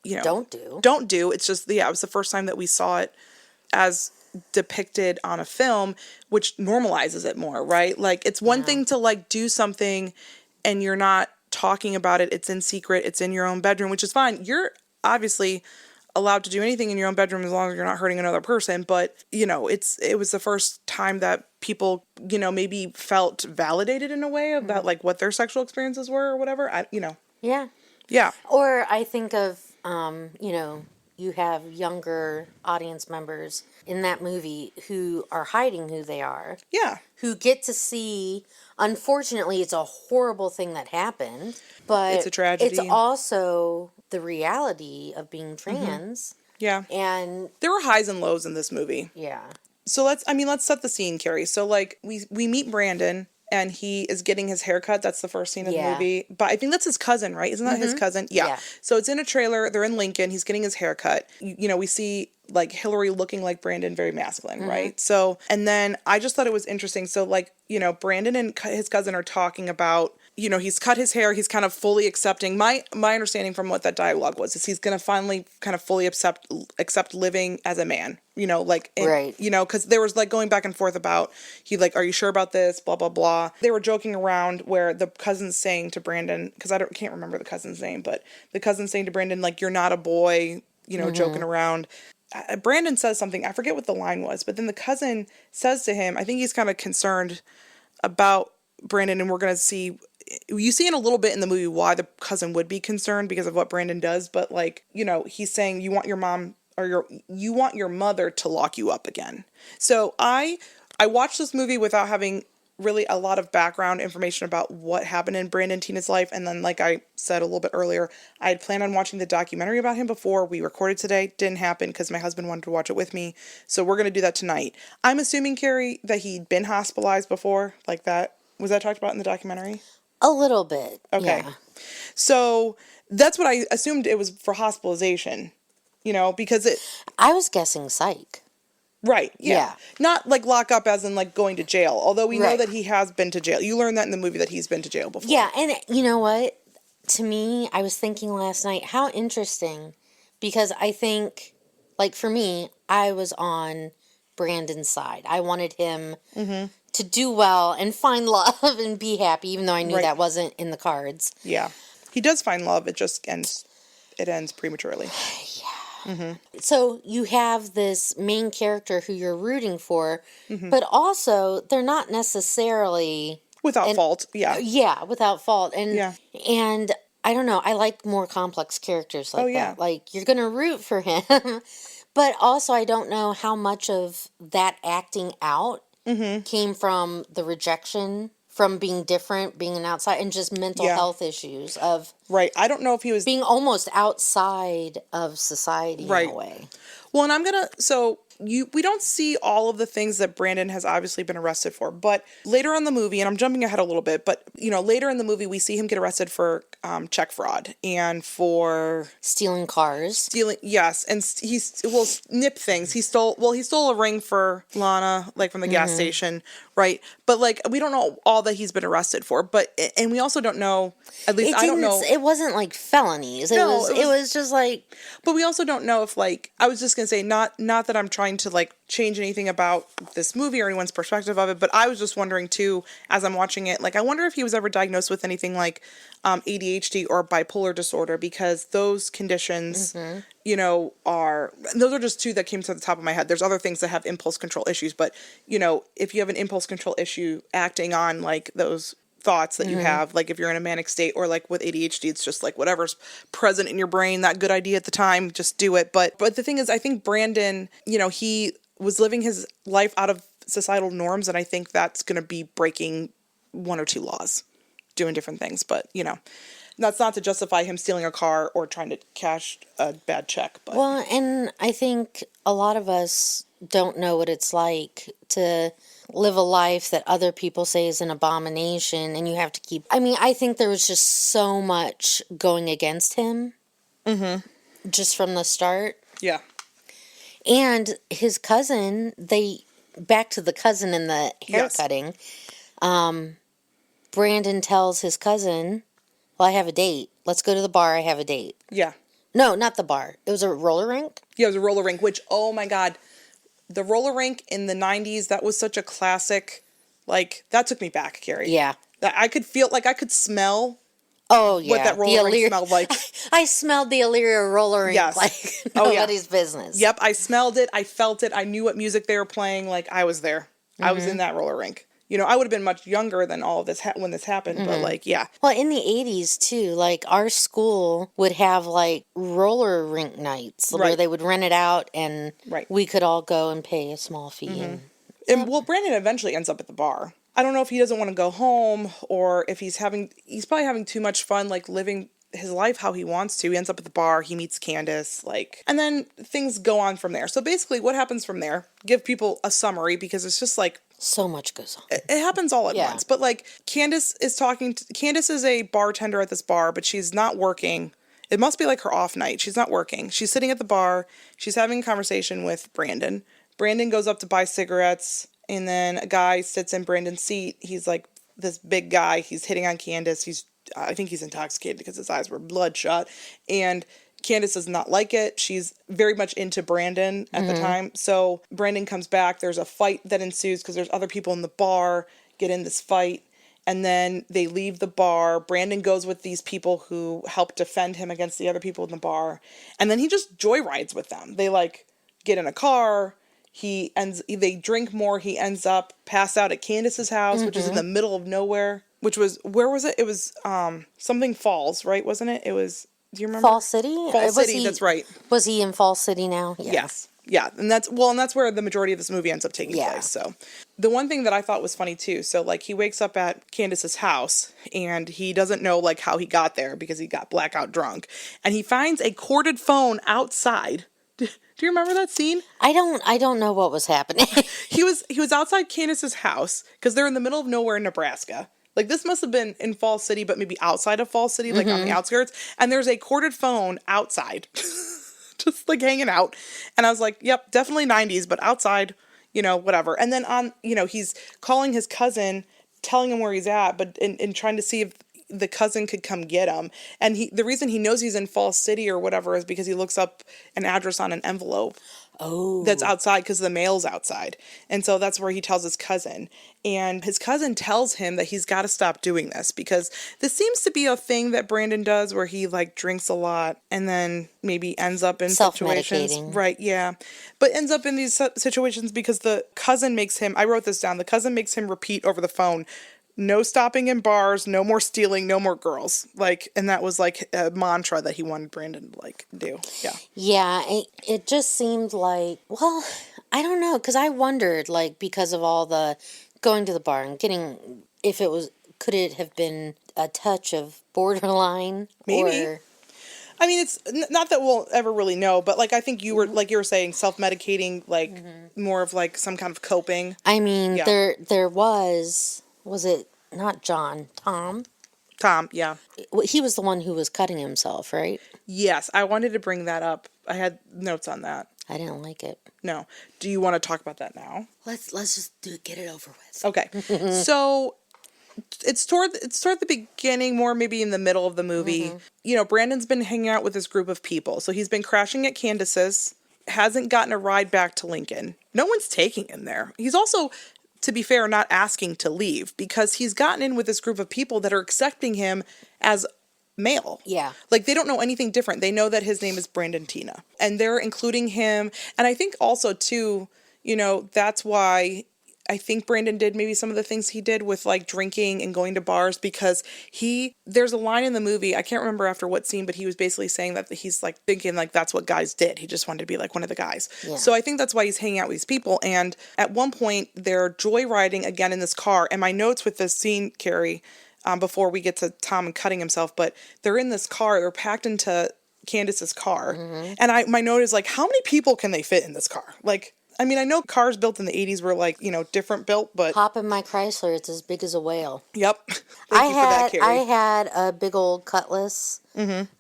[SPEAKER 1] don't do.
[SPEAKER 2] It's just, it was the first time that we saw it as depicted on a film, which normalizes it more, right? Like, it's one thing to, like, do something and you're not talking about it. It's in secret. It's in your own bedroom, which is fine. You're obviously allowed to do anything in your own bedroom as long as you're not hurting another person. But, you know, it was the first time that people, you know, maybe felt validated in a way about, like, what their sexual experiences were or whatever.
[SPEAKER 1] Yeah.
[SPEAKER 2] Yeah.
[SPEAKER 1] Or I think of, you know, you have younger audience members in that movie who are hiding who they are.
[SPEAKER 2] Yeah.
[SPEAKER 1] Who get to see, unfortunately, it's a horrible thing that happened, but
[SPEAKER 2] It's a tragedy.
[SPEAKER 1] it's also the reality of being trans.
[SPEAKER 2] Yeah.
[SPEAKER 1] And
[SPEAKER 2] there were highs and lows in this movie.
[SPEAKER 1] Yeah.
[SPEAKER 2] So let's set the scene, Carrie. So, like, we meet Brandon, and he is getting his haircut. That's the first scene of the movie. But I think that's his cousin, right? Isn't that his cousin? Yeah. So it's in a trailer. They're in Lincoln. He's getting his haircut. You know, we see, like, Hilary looking like Brandon, very masculine, right? So, and then I just thought it was interesting. So, like, you know, Brandon and his cousin are talking about, you know, he's cut his hair. He's kind of fully accepting. My understanding from what that dialogue was is he's going to finally kind of fully accept living as a man. You know, like,
[SPEAKER 1] right.
[SPEAKER 2] You know, because there was, like, going back and forth about, he, like, are you sure about this? Blah, blah, blah. They were joking around where the cousin's saying to Brandon, because can't remember the cousin's name, but the cousin's saying to Brandon, like, you're not a boy, you know, joking around. Brandon says something, I forget what the line was, but then the cousin says to him, I think he's kind of concerned about Brandon, and we're going to see, you see in a little bit in the movie why the cousin would be concerned because of what Brandon does, but, like, you know, he's saying you want your mom or you want your mother to lock you up again. So I watched this movie without having really a lot of background information about what happened in Brandon Teena's life. And then, like I said a little bit earlier, I had planned on watching the documentary about him before we recorded today. Didn't happen because my husband wanted to watch it with me. So we're going to do that tonight. I'm assuming, Carrie, that he'd been hospitalized before, like that. Was that talked about in the documentary?
[SPEAKER 1] A little bit.
[SPEAKER 2] Okay.
[SPEAKER 1] Yeah.
[SPEAKER 2] So that's what I assumed it was for hospitalization, you know, because
[SPEAKER 1] I was guessing psych.
[SPEAKER 2] Right. Yeah. Not like lock up as in like going to jail. Although we know that he has been to jail. You learned that in the movie that he's been to jail before.
[SPEAKER 1] Yeah. And you know what? To me, I was thinking last night, how interesting. Because I think, like for me, I was on Brandon's side. I wanted him to do well and find love and be happy, even though I knew that wasn't in the cards.
[SPEAKER 2] Yeah. He does find love. It just ends prematurely.
[SPEAKER 1] So you have this main character who you're rooting for, but also they're not necessarily
[SPEAKER 2] without fault. Yeah.
[SPEAKER 1] Yeah, without fault. And I don't know, I like more complex characters like that. Like, you're going to root for him, but also I don't know how much of that acting out came from the rejection, from being different, being an outside, and just mental health issues of...
[SPEAKER 2] Right. I don't know if he was...
[SPEAKER 1] being almost outside of society in a way.
[SPEAKER 2] Well, and I'm going to... So, we don't see all of the things that Brandon has obviously been arrested for, but later on in the movie, and I'm jumping ahead a little bit, but, you know, later in the movie, we see him get arrested for check fraud and for...
[SPEAKER 1] stealing cars.
[SPEAKER 2] Yes, and snip things. He stole a ring for Lana, like, from the gas station, right? But, like, we don't know all that he's been arrested for, but, and we also don't know, at least I don't know...
[SPEAKER 1] It wasn't, like, felonies. It was just, like...
[SPEAKER 2] But we also don't know if, like, I was just going to say, not that I'm trying to, like, change anything about this movie or anyone's perspective of it, but I was just wondering, too, as I'm watching it, like, I wonder if he was ever diagnosed with anything like ADHD or bipolar disorder, because those conditions, you know, those are just two that came to the top of my head. There's other things that have impulse control issues, but, you know, if you have an impulse control issue acting on, like, those thoughts that you have, like if you're in a manic state, or like with ADHD, it's just like whatever's present in your brain, that good idea at the time, just do it. But the thing is, I think Brandon, you know, he was living his life out of societal norms, and I think that's going to be breaking one or two laws, doing different things. But, you know, that's not to justify him stealing a car or trying to cash a bad check. But.
[SPEAKER 1] Well, and I think a lot of us don't know what it's like to live a life that other people say is an abomination, and you have to keep... I mean, I think there was just so much going against him. Just from the start.
[SPEAKER 2] Yeah.
[SPEAKER 1] And his cousin, back to the cousin and the hair cutting, Brandon tells his cousin, well, I have a date. Let's go to the bar. I have a date.
[SPEAKER 2] Yeah.
[SPEAKER 1] No, not the bar. It was a roller rink.
[SPEAKER 2] Yeah, it was a roller rink, which, oh my God, the roller rink in the 90s, that was such a classic, like, that took me back, Carrie.
[SPEAKER 1] Yeah.
[SPEAKER 2] That I could feel, like, I could smell
[SPEAKER 1] Oh, yeah.
[SPEAKER 2] what that roller rink smelled like.
[SPEAKER 1] I smelled the Illyria roller rink
[SPEAKER 2] Yes.
[SPEAKER 1] like
[SPEAKER 2] Oh, yeah.
[SPEAKER 1] nobody's business.
[SPEAKER 2] Yep, I smelled it, I felt it, I knew what music they were playing, like, I was there. I was in that roller rink. You know, I would have been much younger than all of this when this happened, but, like, yeah.
[SPEAKER 1] Well, in the 80s, too, like, our school would have, like, roller rink nights where
[SPEAKER 2] Right.
[SPEAKER 1] they would rent it out and
[SPEAKER 2] Right.
[SPEAKER 1] we could all go and pay a small fee.
[SPEAKER 2] And, well, Brandon eventually ends up at the bar. I don't know if he doesn't want to go home or if he's probably having too much fun, like, living his life how he wants to. He ends up at the bar, he meets Candace, like, and then things go on from there. So basically what happens from there, give people a summary because it's just like,
[SPEAKER 1] So much goes on.
[SPEAKER 2] it happens all at once. But, like, Candace is a bartender at this bar, but she's not working. It must be like her off night. She's not working. She's sitting at the bar. She's having a conversation with Brandon. Brandon goes up to buy cigarettes, and then a guy sits in Brandon's seat. He's like this big guy. He's hitting on Candace. I think he's intoxicated because his eyes were bloodshot. And Candace does not like it. She's very much into Brandon at the time. So Brandon comes back. There's a fight that ensues because there's other people in the bar get in this fight. And then they leave the bar. Brandon goes with these people who help defend him against the other people in the bar. And then he just joyrides with them. They, like, get in a car. They drink more. He ends up passed out at Candace's house, which is in the middle of nowhere. Where was it? It was something Falls, right? Wasn't it? It was, do you remember?
[SPEAKER 1] Fall City?
[SPEAKER 2] Fall City, that's right.
[SPEAKER 1] Was he in Fall City now? Yeah.
[SPEAKER 2] Yes. Yeah, and that's where the majority of this movie ends up taking place. So, the one thing that I thought was funny too, so, like, he wakes up at Candace's house and he doesn't know, like, how he got there because he got blackout drunk, and he finds a corded phone outside. Do you remember that scene?
[SPEAKER 1] I don't know what was happening.
[SPEAKER 2] He was outside Candace's house because they're in the middle of nowhere in Nebraska. Like, this must have been in Fall City, but maybe outside of Fall City, like on the outskirts. And there's a corded phone outside, just, like, hanging out. And I was like, yep, definitely 90s, but outside, you know, whatever. And then he's calling his cousin, telling him where he's at, but and trying to see if the cousin could come get him. And the reason he knows he's in Fall City or whatever is because he looks up an address on an envelope.
[SPEAKER 1] Oh.
[SPEAKER 2] That's outside because the mail's outside. And so that's where he tells his cousin. And his cousin tells him that he's got to stop doing this because this seems to be a thing that Brandon does where he, like, drinks a lot and then maybe ends up in situations.
[SPEAKER 1] Self-medicating.
[SPEAKER 2] Right, yeah. But ends up in these situations because the cousin makes him, I wrote this down, the cousin makes him repeat over the phone, no stopping in bars, no more stealing, no more girls. Like, and that was, like, a mantra that he wanted Brandon to, like, do. Yeah.
[SPEAKER 1] Yeah, it just seemed like, well, I don't know, because I wondered, like, because of all the going to the bar and getting, could it have been a touch of borderline?
[SPEAKER 2] Maybe.
[SPEAKER 1] Or,
[SPEAKER 2] I mean, it's not that we'll ever really know, but, like, I think you were saying, self-medicating, like, more of, like, some kind of coping.
[SPEAKER 1] I mean,
[SPEAKER 2] Yeah.
[SPEAKER 1] there was it not John, Tom?
[SPEAKER 2] Tom, yeah.
[SPEAKER 1] He was the one who was cutting himself, right?
[SPEAKER 2] Yes, I wanted to bring that up. I had notes on that.
[SPEAKER 1] I didn't like it.
[SPEAKER 2] No. Do you want to talk about that now?
[SPEAKER 1] Let's just get it over with.
[SPEAKER 2] Okay. So it's toward the beginning, more maybe in the middle of the movie. You know, Brandon's been hanging out with this group of people. So he's been crashing at Candace's, hasn't gotten a ride back to Lincoln. No one's taking him there. He's also, to be fair, not asking to leave because he's gotten in with this group of people that are accepting him as male.
[SPEAKER 1] Yeah.
[SPEAKER 2] Like, they don't know anything different. They know that his name is Brandon Teena. And they're including him. And I think also, too, you know, that's why I think Brandon did maybe some of the things he did with, like, drinking and going to bars because there's a line in the movie, I can't remember after what scene, but he was basically saying that he's, like, thinking, like, that's what guys did. He just wanted to be, like, one of the guys. Yeah. So I think that's why he's hanging out with these people. And at one point, they're joyriding again in this car. And my notes with this scene, Carrie, before we get to Tom and cutting himself, but they're in this car, they're packed into Candace's car. And my note is, like, how many people can they fit in this car? Like, I mean, I know cars built in the 80s were, like, you know, different built, but...
[SPEAKER 1] Hop in my Chrysler, it's as big as a whale.
[SPEAKER 2] Yep. Thank you for that, Carrie.
[SPEAKER 1] I had a big old Cutlass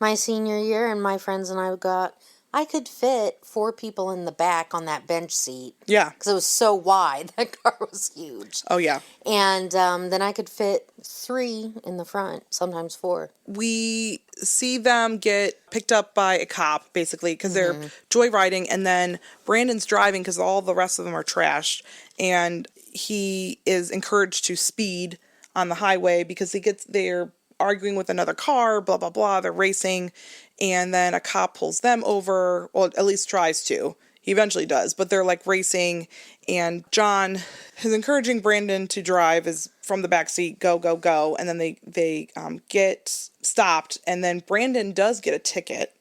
[SPEAKER 1] my senior year, and my friends and I I could fit 4 people in the back on that bench seat.
[SPEAKER 2] Yeah.
[SPEAKER 1] Because it was so wide. That car was huge.
[SPEAKER 2] Oh, yeah.
[SPEAKER 1] And then I could fit 3 in the front, sometimes 4.
[SPEAKER 2] We see them get picked up by a cop, basically, because they're joyriding, and then Brandon's driving because all the rest of them are trashed, and he is encouraged to speed on the highway because they're arguing with another car, blah, blah, blah, they're racing, and then a cop pulls them over, well, at least tries to. He eventually does, but they're like racing, and John is encouraging Brandon to drive is from the back seat, go, go, go, and then they get stopped, and then Brandon does get a ticket,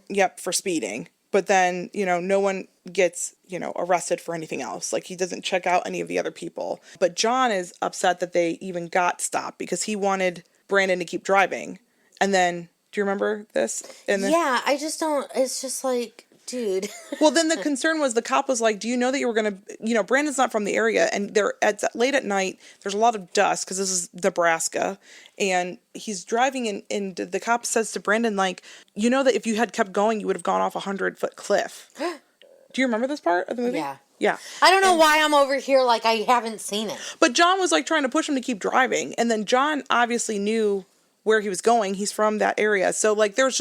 [SPEAKER 2] yep, for speeding, but then, no one gets, arrested for anything else. Like, he doesn't check out any of the other people, but John is upset that they even got stopped because he wanted Brandon to keep driving, and then, do you remember this?
[SPEAKER 1] Yeah, I just don't, it's just like, dude.
[SPEAKER 2] Well, then the concern was the cop was like, do you know that you were going to, Brandon's not from the area, and late at night, there's a lot of dust because this is Nebraska, and he's driving, and the cop says to Brandon, like, you know that if you had kept going, you would have gone off a 100-foot cliff. Do you remember this part of the movie?
[SPEAKER 1] Yeah.
[SPEAKER 2] Yeah.
[SPEAKER 1] I don't know why I'm over here like I haven't seen it.
[SPEAKER 2] But John was like trying to push him to keep driving, and then John obviously knew where he was going. He's from that area. So, like, there's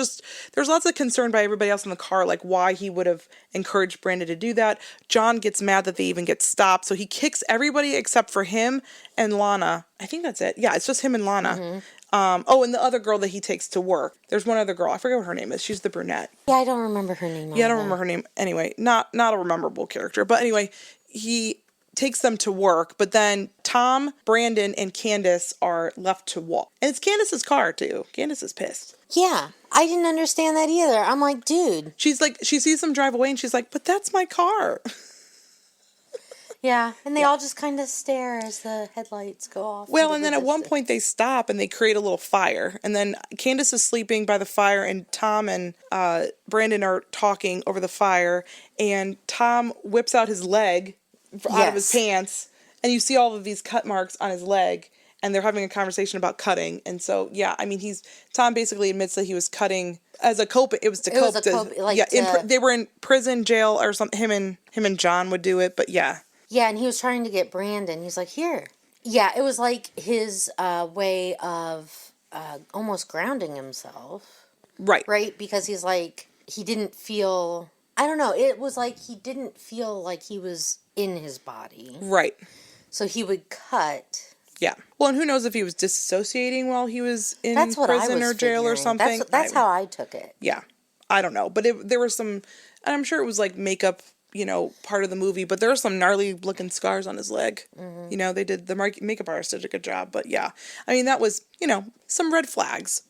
[SPEAKER 2] lots of concern by everybody else in the car, like, why he would have encouraged Brandon to do that. John gets mad that they even get stopped, so he kicks everybody except for him and Lana. I think that's it. Yeah, it's just him and Lana. And the other girl that he takes to work. There's one other girl. I forget what her name is. She's the brunette.
[SPEAKER 1] Yeah, I don't remember her name.
[SPEAKER 2] Yeah, I don't remember her name. Anyway, not a rememberable character. But anyway, he takes them to work, but then Tom, Brandon, and Candace are left to walk. And it's Candace's car, too. Candace is pissed.
[SPEAKER 1] Yeah, I didn't understand that either. I'm like, dude.
[SPEAKER 2] She's like, she sees them drive away, and she's like, but that's my car.
[SPEAKER 1] Yeah, and they all just kind of stare as the headlights go off.
[SPEAKER 2] Well, and then at one point they stop and they create a little fire. And then Candace is sleeping by the fire, and Tom and Brandon are talking over the fire. And Tom whips out his leg out of his pants, and you see all of these cut marks on his leg. And they're having a conversation about cutting. And so, yeah, I mean, Tom basically admits that he was cutting as a cope. It was to cope. They were in prison, jail, or something. Him and John would do it, but yeah.
[SPEAKER 1] Yeah, and he was trying to get Brandon. He's like, here. Yeah, it was like his way of almost grounding himself.
[SPEAKER 2] Right.
[SPEAKER 1] Right? Because he's like, he didn't feel, I don't know, it was like he didn't feel like he was in his body.
[SPEAKER 2] Right.
[SPEAKER 1] So he would cut.
[SPEAKER 2] Yeah. Well, and who knows if he was disassociating while he was in prison or jail or something.
[SPEAKER 1] That's how I took it.
[SPEAKER 2] Yeah. I don't know. But there was some, and I'm sure it was like makeup, part of the movie, but there are some gnarly looking scars on his leg. Mm-hmm. They did, the makeup artist did a good job, but yeah. I mean, that was, some red flags,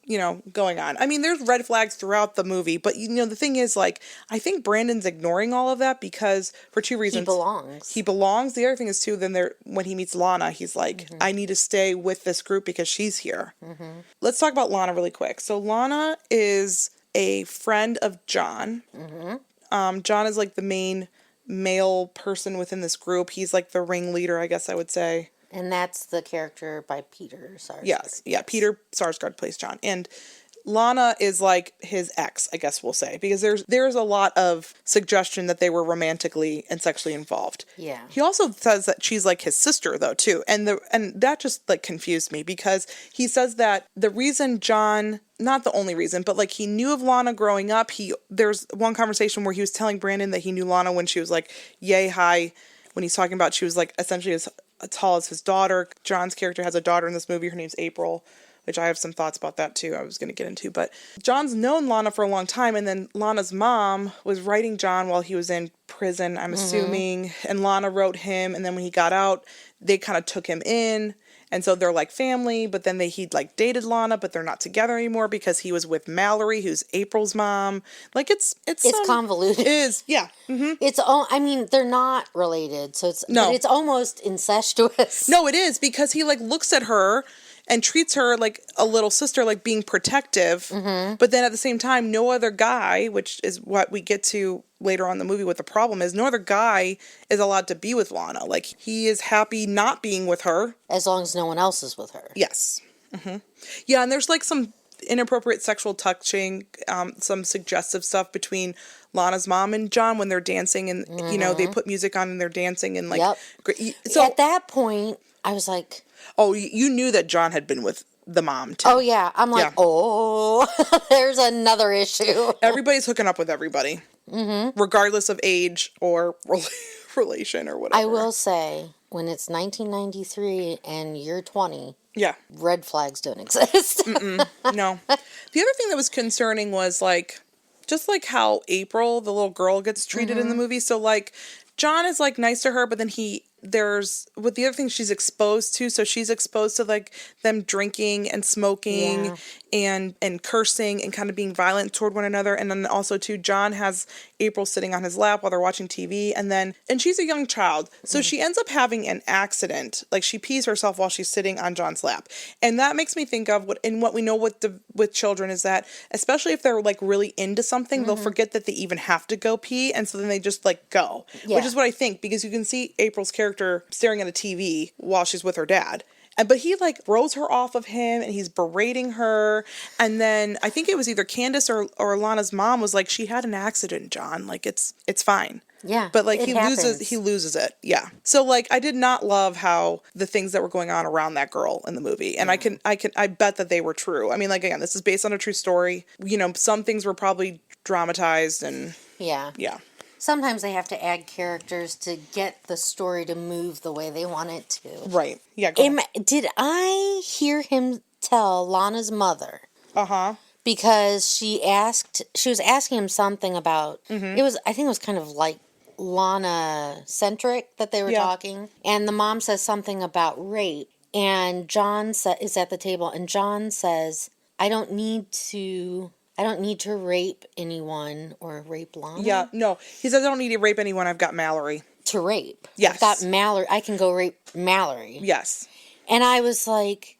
[SPEAKER 2] going on. I mean, there's red flags throughout the movie, but, the thing is, like, I think Brandon's ignoring all of that because, for 2 reasons. He belongs. The other thing is, too, then when he meets Lana, he's like, mm-hmm. I need to stay with this group because she's here. Mm-hmm. Let's talk about Lana really quick. So Lana is a friend of John. Mm-hmm. John is like the main male person within this group. He's like the ringleader, I guess I would say.
[SPEAKER 1] And that's the character by Peter Sarsgaard.
[SPEAKER 2] Yes, yeah, Peter Sarsgaard plays John. And Lana is like his ex, I guess we'll say, because there's a lot of suggestion that they were romantically and sexually involved.
[SPEAKER 1] Yeah.
[SPEAKER 2] He also says that she's like his sister though too, and that just like confused me because he says that the reason John, not the only reason, but like he knew of Lana growing up. There's one conversation where he was telling Brandon that he knew Lana when she was like yay high, when he's talking about she was like essentially as tall as his daughter. John's character has a daughter in this movie. Her name's April, which I have some thoughts about that too I was going to get into. But John's known Lana for a long time, and then Lana's mom was writing John while he was in prison, I'm assuming, and Lana wrote him, and then when he got out, they kind of took him in, and so they're like family, but then he'd like dated Lana, but they're not together anymore because he was with Mallory, who's April's mom. Like it's
[SPEAKER 1] convoluted.
[SPEAKER 2] It is, yeah. Mm-hmm.
[SPEAKER 1] I mean, they're not related, so but it's almost incestuous.
[SPEAKER 2] No, it is, because he like looks at her and treats her like a little sister, like being protective. Mm-hmm. But then at the same time, no other guy, which is what we get to later on in the movie what the problem is, no other guy is allowed to be with Lana. Like, he is happy not being with her.
[SPEAKER 1] As long as no one else is with her.
[SPEAKER 2] Yes. Mm-hmm. Yeah, and there's like some inappropriate sexual touching, some suggestive stuff between Lana's mom and John when they're dancing, and you know, they put music on and they're dancing and like.
[SPEAKER 1] Yep.
[SPEAKER 2] So
[SPEAKER 1] at that point, I was like,
[SPEAKER 2] oh, you knew that John had been with the mom too.
[SPEAKER 1] oh yeah, I'm like, oh, there's another issue.
[SPEAKER 2] Everybody's hooking up with everybody, regardless of age or relation or whatever.
[SPEAKER 1] I will say, when it's 1993 and you're 20,
[SPEAKER 2] yeah,
[SPEAKER 1] red flags don't exist.
[SPEAKER 2] No. The other thing that was concerning was like, just like how April, the little girl, gets treated in the movie. So like, John is like nice to her, but then there's with the other thing she's exposed to, so she's exposed to like them drinking and smoking and cursing and kind of being violent toward one another. And then also too, John has April sitting on his lap while they're watching TV, and she's a young child, so she ends up having an accident, like she pees herself while she's sitting on John's lap. And that makes me think of what we know with children is that, especially if they're like really into something, they'll forget that they even have to go pee, and so then they just like go, which is what I think, because you can see April's character staring at a TV while she's with her dad. But he like throws her off of him and he's berating her. And then I think it was either Candace or Lana's mom was like, she had an accident, John. Like it's fine.
[SPEAKER 1] Yeah.
[SPEAKER 2] But like he
[SPEAKER 1] happens.
[SPEAKER 2] loses it. Yeah. So like I did not love how the things that were going on around that girl in the movie. And I bet that they were true. I mean, like, again, this is based on a true story. You know, some things were probably dramatized and yeah.
[SPEAKER 1] Sometimes they have to add characters to get the story to move the way they want it to.
[SPEAKER 2] Right. Yeah.
[SPEAKER 1] Did I hear him tell Lana's mother? Because she was asking him something about, I think it was kind of like Lana-centric that they were talking. And the mom says something about rape. And John is at the table, and John says, I don't need to rape anyone or rape Lana.
[SPEAKER 2] Yeah, no. He says, I don't need to rape anyone. I've got Mallory.
[SPEAKER 1] To rape.
[SPEAKER 2] Yes.
[SPEAKER 1] I've got Mallory. I can go rape Mallory.
[SPEAKER 2] Yes.
[SPEAKER 1] And I was like...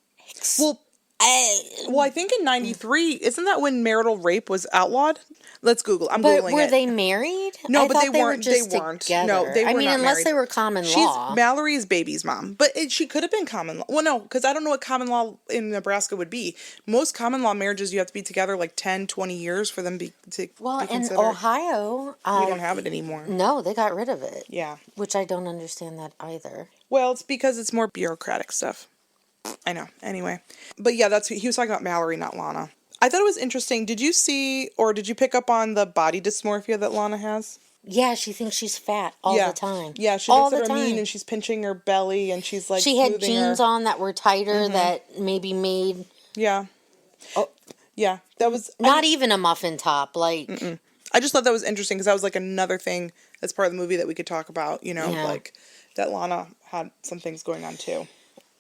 [SPEAKER 2] Well, I think in 93, isn't that when marital rape was outlawed? Let's Google. I'm Googling it.
[SPEAKER 1] But were they married?
[SPEAKER 2] No, but they
[SPEAKER 1] weren't.
[SPEAKER 2] Together. No, they were not
[SPEAKER 1] unless
[SPEAKER 2] married.
[SPEAKER 1] They were common law.
[SPEAKER 2] Mallory's baby's mom. But she could have been common law. Well, no, because I don't know what common law in Nebraska would be. Most common law marriages, you have to be together like 10, 20 years for them to be considered.
[SPEAKER 1] In Ohio...
[SPEAKER 2] we don't have it anymore.
[SPEAKER 1] No, they got rid of it.
[SPEAKER 2] Yeah.
[SPEAKER 1] Which I don't understand that either.
[SPEAKER 2] Well, it's because it's more bureaucratic stuff. I know. Anyway. But yeah, he was talking about Mallory, not Lana. I thought it was interesting. Did you see, or did you pick up on the body dysmorphia that Lana has?
[SPEAKER 1] Yeah, she thinks she's fat all the time.
[SPEAKER 2] Yeah, she looks at her mean and she's pinching her belly and she's like
[SPEAKER 1] she had jeans on that were tighter that maybe made...
[SPEAKER 2] Yeah. Oh, yeah. That was...
[SPEAKER 1] Not even a muffin top, like...
[SPEAKER 2] I just thought that was interesting because that was like another thing that's part of the movie that we could talk about, you know, like that Lana had some things going on too.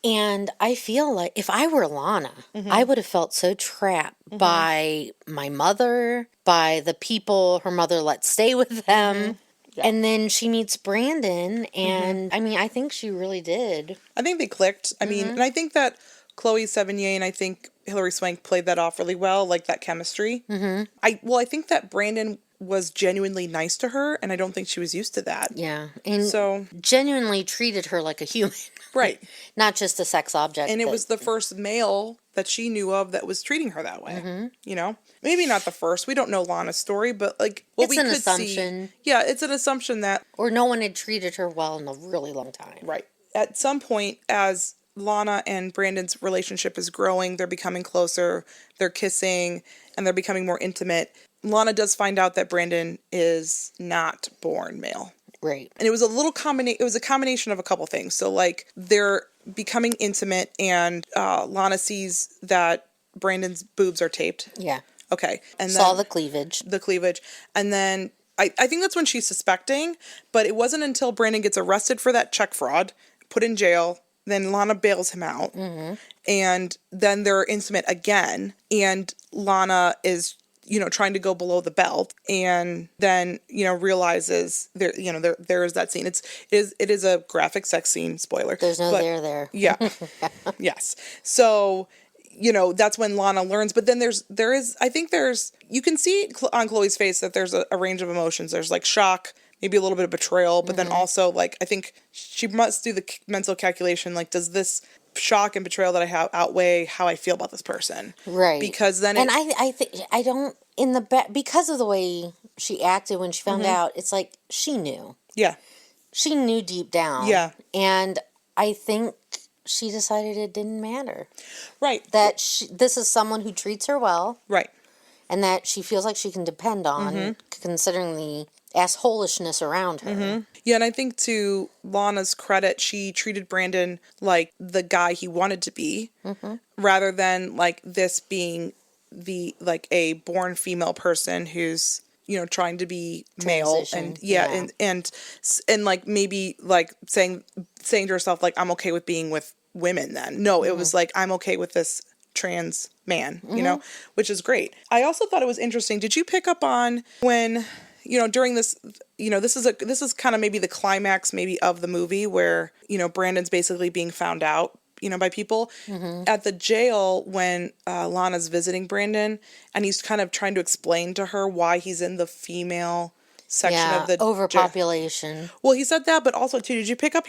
[SPEAKER 1] And I feel like if I were Lana, I would have felt so trapped by my mother, by the people her mother let stay with them. Yeah. And then she meets Brandon, and I mean, I think she really did.
[SPEAKER 2] I think they clicked. I mean, and I think that Chloe Sevigny and I think Hilary Swank played that off really well, like that chemistry. I think that Brandon was genuinely nice to her, and I don't think she was used to that.
[SPEAKER 1] Yeah, and so genuinely treated her like a human.
[SPEAKER 2] Right.
[SPEAKER 1] Not just a sex object.
[SPEAKER 2] And it was the first male that she knew of that was treating her that way. You know? Maybe not the first. We don't know Lana's story, but like what
[SPEAKER 1] it's
[SPEAKER 2] we could
[SPEAKER 1] an assumption.
[SPEAKER 2] See. Yeah, it's an assumption that...
[SPEAKER 1] Or no one had treated her well in a really long time.
[SPEAKER 2] Right. At some point, as Lana and Brandon's relationship is growing, they're becoming closer, they're kissing, and they're becoming more intimate. Lana does find out that Brandon is not born male.
[SPEAKER 1] Right.
[SPEAKER 2] And it was a combination of a couple things. So like they're becoming intimate and Lana sees that Brandon's boobs are taped.
[SPEAKER 1] Yeah.
[SPEAKER 2] Okay. And
[SPEAKER 1] saw the cleavage.
[SPEAKER 2] And then I think that's when she's suspecting, but it wasn't until Brandon gets arrested for that check fraud, put in jail, then Lana bails him out. And then they're intimate again. And Lana is trying to go below the belt, and then, realizes there is that scene. It is a graphic sex scene, spoiler.
[SPEAKER 1] There's no there.
[SPEAKER 2] Yeah. Yes. So, that's when Lana learns, but then you can see on Chloe's face that there's a range of emotions. There's like shock, maybe a little bit of betrayal, but then also like, I think she must do the mental calculation. Like, does this shock and betrayal that I have outweigh how I feel about this person.
[SPEAKER 1] Right.
[SPEAKER 2] Because then
[SPEAKER 1] and I think I don't in the because of the way she acted when she found out, it's like she knew.
[SPEAKER 2] Yeah.
[SPEAKER 1] She knew deep down.
[SPEAKER 2] Yeah.
[SPEAKER 1] And I think she decided it didn't matter.
[SPEAKER 2] Right.
[SPEAKER 1] That this is someone who treats her well.
[SPEAKER 2] Right.
[SPEAKER 1] And that she feels like she can depend on, considering the assholishness around her.
[SPEAKER 2] Yeah, and I think to Lana's credit, she treated Brandon like the guy he wanted to be, rather than like this being the like a born female person who's, you know, trying to be male and and like maybe like saying to herself like, I'm okay with being with women then. No, it was like, I'm okay with this trans man, you know, which is great. I also thought it was interesting. Did you pick up on when, you know, during this, you know, this is kind of maybe the climax maybe of the movie where, you know, Brandon's basically being found out, you know, by people at the jail when Lana's visiting Brandon, and he's kind of trying to explain to her why he's in the female section of the
[SPEAKER 1] overpopulation.
[SPEAKER 2] Well, he said that, but also too, did you pick up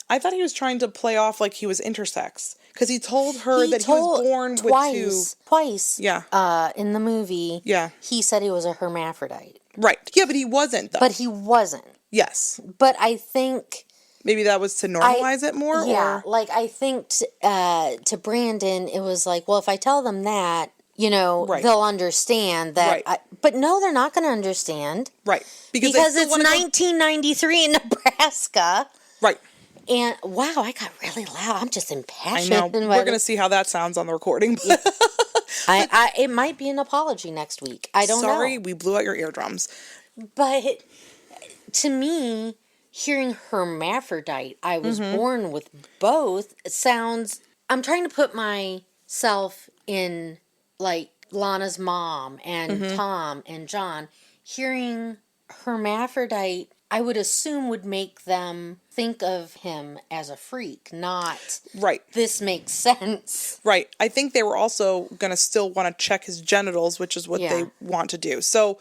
[SPEAKER 2] I thought he was trying to play off like he was intersex, because he told her that he was born with
[SPEAKER 1] twice.
[SPEAKER 2] Yeah.
[SPEAKER 1] In the movie.
[SPEAKER 2] Yeah.
[SPEAKER 1] He said he was a hermaphrodite.
[SPEAKER 2] Right. Yeah, but he wasn't though.
[SPEAKER 1] But he wasn't.
[SPEAKER 2] Yes.
[SPEAKER 1] But I think
[SPEAKER 2] maybe that was to normalize it more.
[SPEAKER 1] Yeah.
[SPEAKER 2] Or?
[SPEAKER 1] Like I think to Brandon, it was like, well, if I tell them that, you know, they'll understand that.
[SPEAKER 2] Right.
[SPEAKER 1] But no, they're not going to understand.
[SPEAKER 2] Right.
[SPEAKER 1] Because it's 1993 in Nebraska.
[SPEAKER 2] Right.
[SPEAKER 1] And wow, I got really loud. I'm just impassioned.
[SPEAKER 2] I know. We're going to see how that sounds on the recording.
[SPEAKER 1] Yeah. It might be an apology next week. I don't know.
[SPEAKER 2] Sorry, we blew out your eardrums.
[SPEAKER 1] But to me, hearing hermaphrodite, I was born with both, sounds... I'm trying to put myself in, like, Lana's mom and Tom and John. Hearing hermaphrodite, I would assume would make them think of him as a freak, not this makes sense.
[SPEAKER 2] Right. I think they were also going to still want to check his genitals, which is what they want to do. So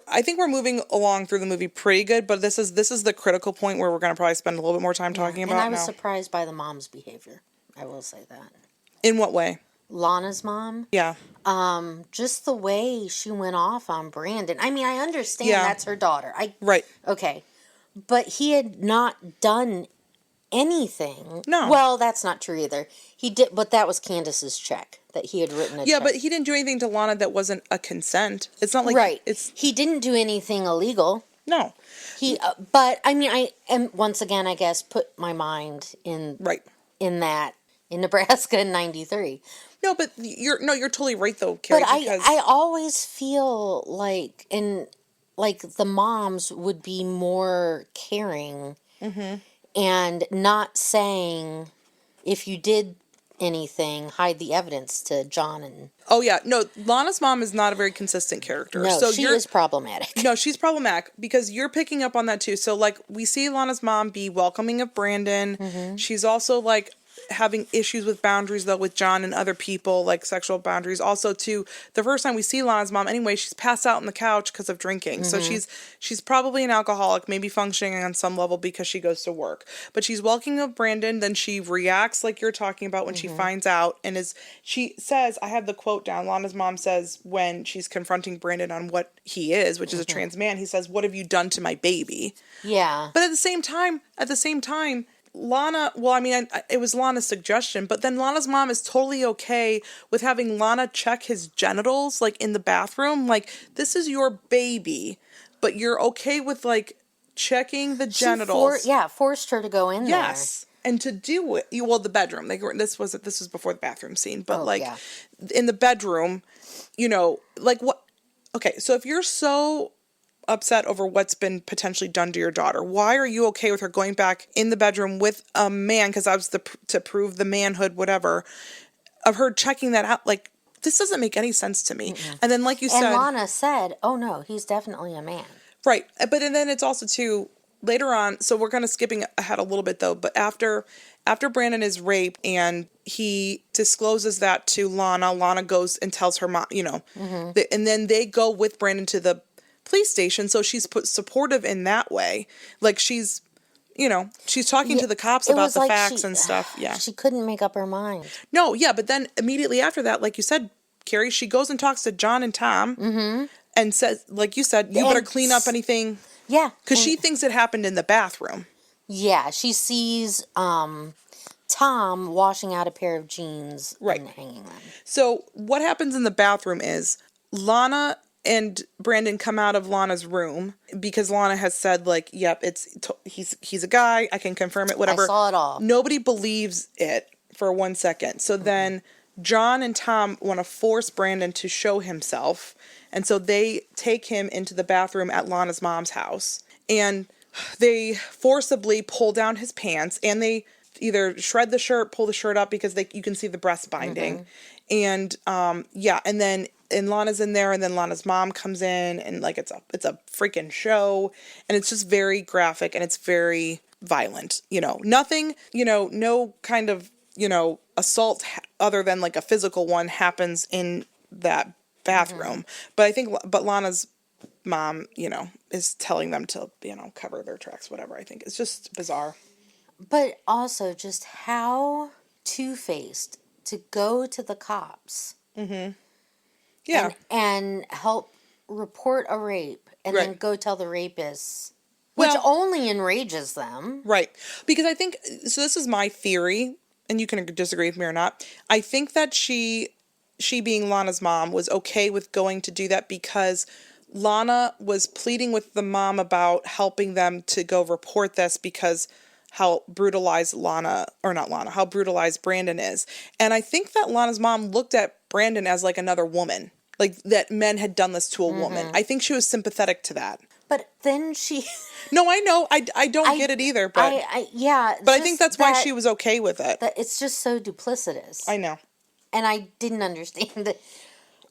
[SPEAKER 2] I think we're moving along through the movie pretty good, but this is the critical point where we're going to probably spend a little bit more time talking about.
[SPEAKER 1] And I was surprised by the mom's behavior. I will say that.
[SPEAKER 2] In what way?
[SPEAKER 1] Lana's mom?
[SPEAKER 2] Yeah.
[SPEAKER 1] Just the way she went off on Brandon. I mean, I understand that's her daughter.
[SPEAKER 2] Right.
[SPEAKER 1] Okay. But he had not done anything.
[SPEAKER 2] No.
[SPEAKER 1] Well, that's not true either. He did, but that was Candace's check that he had written a check.
[SPEAKER 2] Yeah, but he didn't do anything to Lana that wasn't a consent. It's not like
[SPEAKER 1] He didn't do anything illegal.
[SPEAKER 2] No.
[SPEAKER 1] He but I mean, I am once again, I guess, put my mind in in Nebraska in 93.
[SPEAKER 2] No, but you're totally right though, Carrie.
[SPEAKER 1] But I always feel like the moms would be more caring and not saying, if you did anything, hide the evidence to John and...
[SPEAKER 2] Oh, yeah. No, Lana's mom is not a very consistent character.
[SPEAKER 1] No,
[SPEAKER 2] so
[SPEAKER 1] she is problematic.
[SPEAKER 2] No, she's problematic because you're picking up on that too. So, like, we see Lana's mom be welcoming of Brandon. She's also, like, having issues with boundaries though with John and other people, like sexual boundaries. Also too, the first time we see Lana's mom anyway, she's passed out on the couch because of drinking. So she's probably an alcoholic, maybe functioning on some level because she goes to work. But she's welcoming of Brandon, then she reacts like you're talking about when she finds out, and she says, I have the quote down, Lana's mom says when she's confronting Brandon on what he is, which is a trans man, he says, what have you done to my baby?
[SPEAKER 1] Yeah.
[SPEAKER 2] But at the same time, Lana, well, I mean, it was Lana's suggestion, but then Lana's mom is totally okay with having Lana check his genitals, like, in the bathroom. Like, this is your baby, but you're okay with, like, checking the genitals.
[SPEAKER 1] Forced her to go in there.
[SPEAKER 2] Yes. And to do it, the bedroom. This was before the bathroom scene, but, in the bedroom, you know, like, what? Okay, so if you're so upset over what's been potentially done to your daughter, why are you okay with her going back in the bedroom with a man, because that was to prove the manhood, whatever, of her checking that out? Like, this doesn't make any sense to me. And then, like you said,
[SPEAKER 1] and Lana said, oh no, he's definitely a man.
[SPEAKER 2] Right. But and then it's also too, later on, so we're kind of skipping ahead a little bit though, but after Brandon is raped and he discloses that to Lana goes and tells her mom, you know, and then they go with Brandon to the police station, so she's supportive in that way. Like, she's she's talking to the cops
[SPEAKER 1] It
[SPEAKER 2] about
[SPEAKER 1] was
[SPEAKER 2] the
[SPEAKER 1] like
[SPEAKER 2] facts and stuff. Yeah.
[SPEAKER 1] She couldn't make up her mind.
[SPEAKER 2] No, yeah, but then immediately after that, like you said, Carrie, she goes and talks to John and Tom and says, like you said, you better clean up anything.
[SPEAKER 1] Yeah.
[SPEAKER 2] Because she thinks it happened in the bathroom.
[SPEAKER 1] Yeah, she sees Tom washing out a pair of jeans and hanging them.
[SPEAKER 2] So what happens in the bathroom is Lana and Brandon come out of Lana's room because Lana has said, like, yep, he's a guy. I can confirm it, whatever.
[SPEAKER 1] I saw it all.
[SPEAKER 2] Nobody believes it for 1 second. So then John and Tom want to force Brandon to show himself. And so they take him into the bathroom at Lana's mom's house. And they forcibly pull down his pants. And they either shred the shirt, pull the shirt up because you can see the breast binding. And, and then... And Lana's in there, and then Lana's mom comes in, and like it's a freaking show, and it's just very graphic and it's very violent. Nothing. No kind of assault other than like a physical one happens in that bathroom. But Lana's mom, is telling them to cover their tracks, whatever. I think it's just bizarre.
[SPEAKER 1] But also just how two-faced to go to the cops.
[SPEAKER 2] Yeah.
[SPEAKER 1] And help report a rape and then go tell the rapists, which only enrages them.
[SPEAKER 2] Right. Because I think, so this is my theory, and you can disagree with me or not. I think that she being Lana's mom was okay with going to do that because Lana was pleading with the mom about helping them to go report this because how brutalized how brutalized Brandon is. And I think that Lana's mom looked at Brandon as like another woman. Like that men had done this to a woman. I think she was sympathetic to that.
[SPEAKER 1] But then she...
[SPEAKER 2] No, I know. I don't get it either. But But I think that's why she was okay with it.
[SPEAKER 1] It's just so duplicitous.
[SPEAKER 2] I know.
[SPEAKER 1] And I didn't understand it.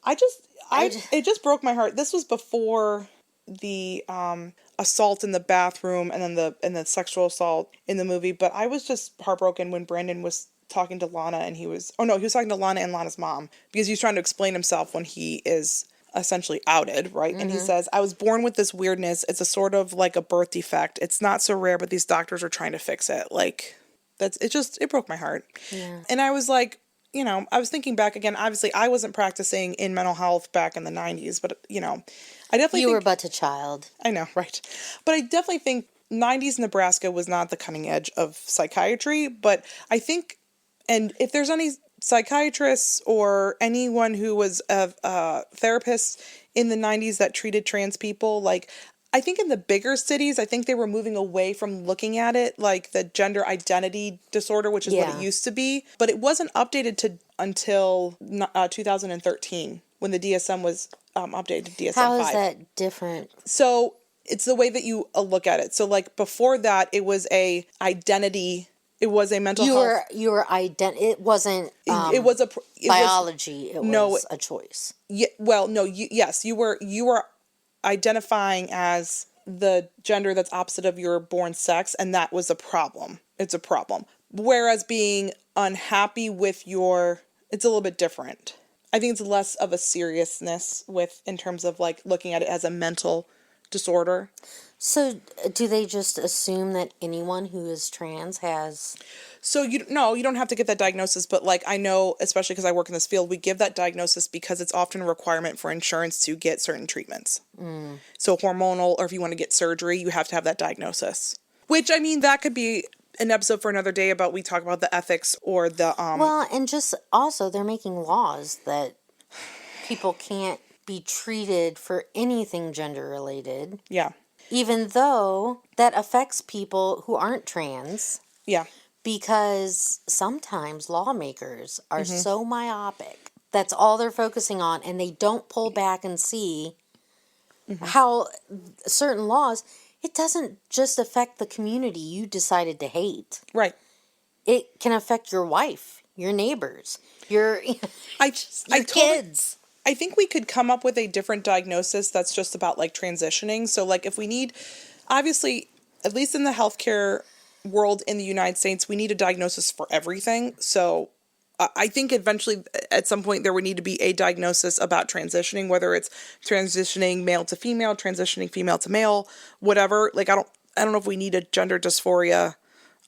[SPEAKER 2] It just broke my heart. This was before the assault in the bathroom and then the sexual assault in the movie. But I was just heartbroken when Brandon was talking to Lana and he was talking to Lana and Lana's mom because he was trying to explain himself when he is essentially outed, right? And he says, I was born with this weirdness. It's a sort of like a birth defect. It's not so rare, but these doctors are trying to fix it. Like, it broke my heart. Yeah. And I was like, I was thinking back again, obviously I wasn't practicing in mental health back in the 90s, but, I definitely
[SPEAKER 1] You were but a child.
[SPEAKER 2] I know, right. But I definitely think 90s Nebraska was not the cutting edge of psychiatry, but I think, and if there's any psychiatrists or anyone who was a therapist in the 90s that treated trans people, like, I think in the bigger cities, I think they were moving away from looking at it like the gender identity disorder, which is what it used to be. But it wasn't updated until 2013 when the DSM was updated to DSM-5.
[SPEAKER 1] How is that different?
[SPEAKER 2] So it's the way that you look at it. So like before that, it was a identity. It was a mental health.
[SPEAKER 1] It wasn't.
[SPEAKER 2] It was
[SPEAKER 1] biology. It was a choice.
[SPEAKER 2] Yeah. Well, no. Yes, you were identifying as the gender that's opposite of your born sex, and that was a problem. It's a problem. Whereas being unhappy with it's a little bit different. I think it's less of a seriousness in terms of like looking at it as a mental disorder.
[SPEAKER 1] So do they just assume that anyone who is trans has...
[SPEAKER 2] So you don't have to get that diagnosis, but like I know, especially because I work in this field, we give that diagnosis because it's often a requirement for insurance to get certain treatments. So hormonal, or if you want to get surgery, you have to have that diagnosis. Which, I mean, that could be an episode for another day we talk about the ethics or the...
[SPEAKER 1] Well, and just also they're making laws that people can't be treated for anything gender related.
[SPEAKER 2] Yeah.
[SPEAKER 1] Even though that affects people who aren't trans.
[SPEAKER 2] Yeah.
[SPEAKER 1] Because sometimes lawmakers are so myopic. That's all they're focusing on. And they don't pull back and see how certain laws, it doesn't just affect the community you decided to hate.
[SPEAKER 2] Right.
[SPEAKER 1] It can affect your wife, your neighbors, your kids.
[SPEAKER 2] I think we could come up with a different diagnosis that's just about like transitioning. So like if we need, obviously, at least in the healthcare world in the United States, we need a diagnosis for everything. So I think eventually at some point there would need to be a diagnosis about transitioning, whether it's transitioning male to female, transitioning female to male, whatever. Like I don't know if we need a gender dysphoria.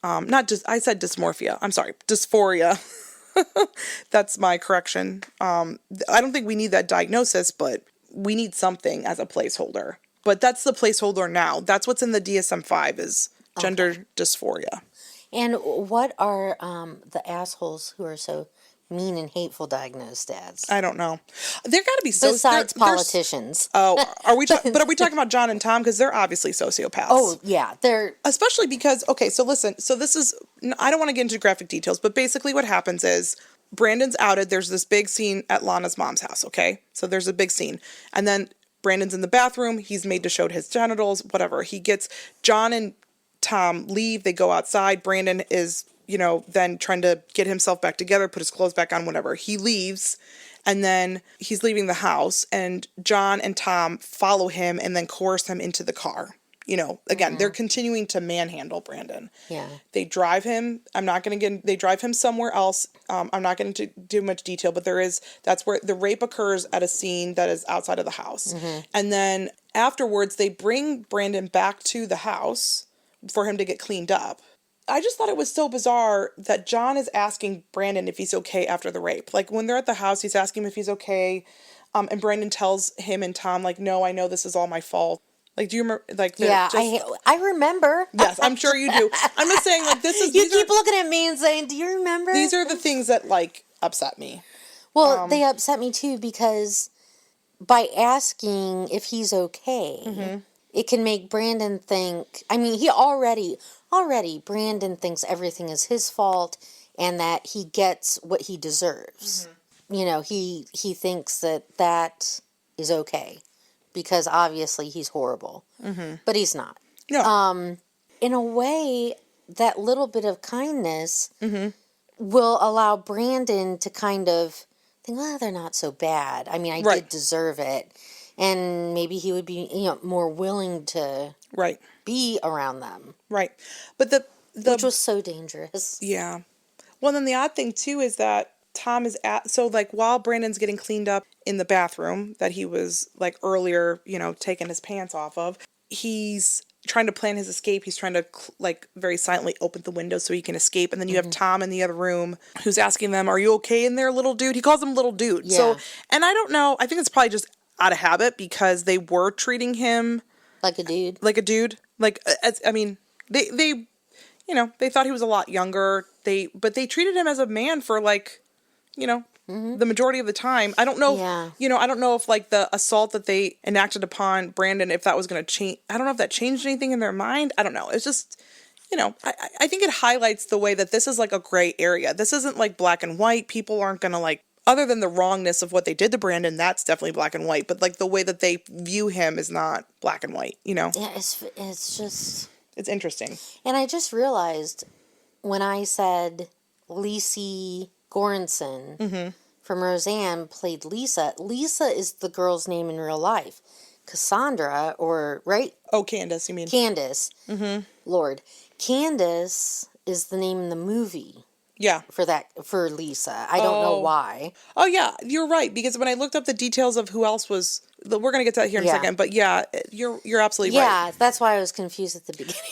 [SPEAKER 2] Not just, I said dysmorphia. I'm sorry, dysphoria. That's my correction. I don't think we need that diagnosis, but we need something as a placeholder. But that's the placeholder now. That's what's in the DSM-5 is gender dysphoria.
[SPEAKER 1] And what are the assholes who are so mean and hateful diagnosed as?
[SPEAKER 2] I don't know. There got to be
[SPEAKER 1] besides politicians.
[SPEAKER 2] Oh, are we? But are we talking about John and Tom? Because they're obviously sociopaths.
[SPEAKER 1] Oh yeah, they're
[SPEAKER 2] especially because okay. So listen. So this is. I don't want to get into graphic details, but basically what happens is Brandon's outed. There's this big scene at Lana's mom's house. Okay, so there's a big scene, and then Brandon's in the bathroom. He's made to show his genitals. Whatever. He gets John and Tom leave. They go outside. Brandon is, then trying to get himself back together, put his clothes back on, whatever. He leaves, and then he's leaving the house, and John and Tom follow him and then coerce him into the car. Again, they're continuing to manhandle Brandon.
[SPEAKER 1] Yeah.
[SPEAKER 2] They drive him. They drive him somewhere else. I'm not going to do much detail, but that's where the rape occurs at a scene that is outside of the house. Mm-hmm. And then afterwards, they bring Brandon back to the house for him to get cleaned up. I just thought it was so bizarre that John is asking Brandon if he's okay after the rape. Like, when they're at the house, he's asking him if he's okay. And Brandon tells him and Tom, like, no, I know this is all my fault. Like, do you remember? Like,
[SPEAKER 1] yeah, I remember.
[SPEAKER 2] Yes, I'm sure you do. I'm just saying, like, this is...
[SPEAKER 1] You keep looking at me and saying, do you remember?
[SPEAKER 2] These are the things that, like, upset me.
[SPEAKER 1] Well, they upset me, too, because by asking if he's okay... Mm-hmm. It can make Brandon think, I mean, he already, Brandon thinks everything is his fault and that he gets what he deserves. Mm-hmm. He thinks that is okay because obviously he's horrible, but he's not.
[SPEAKER 2] No.
[SPEAKER 1] In a way, that little bit of kindness will allow Brandon to kind of think, well, they're not so bad. I mean, I did deserve it. And maybe he would be, more willing to be around them. Right.
[SPEAKER 2] But
[SPEAKER 1] which was so dangerous.
[SPEAKER 2] Yeah. Well, then the odd thing, too, is that Tom is so, like, while Brandon's getting cleaned up in the bathroom that he was, like, earlier, taking his pants off of, he's trying to plan his escape. He's trying to, like, very silently open the window so he can escape. And then you have Tom in the other room who's asking them, are you okay in there, little dude? He calls him little dude. Yeah. So, and I don't know. I think it's probably just out of habit because they were treating him
[SPEAKER 1] like a dude.
[SPEAKER 2] Like, I mean, they thought he was a lot younger. But they treated him as a man for, like, the majority of the time. I don't know. Yeah. I don't know if, like, the assault that they enacted upon Brandon, if that was going to change. I don't know if that changed anything in their mind. I don't know. It's just, I think it highlights the way that this is, like, a gray area. This isn't, like, black and white. People aren't going to, like, other than the wrongness of what they did to Brandon, that's definitely black and white. But, like, the way that they view him is not black and white, Yeah,
[SPEAKER 1] it's just...
[SPEAKER 2] It's interesting.
[SPEAKER 1] And I just realized when I said Lacey Goranson from Roseanne played Lisa, Lisa is the girl's name in real life. Cassandra, right?
[SPEAKER 2] Oh, Candace, you mean.
[SPEAKER 1] Candace. Lord. Candace is the name in the movie.
[SPEAKER 2] Yeah.
[SPEAKER 1] For Lisa. I don't know why.
[SPEAKER 2] Oh, yeah. You're right. Because when I looked up the details of who else was... We're going to get to that here in a second. But yeah, you're absolutely right.
[SPEAKER 1] Yeah, that's why I was confused at the beginning.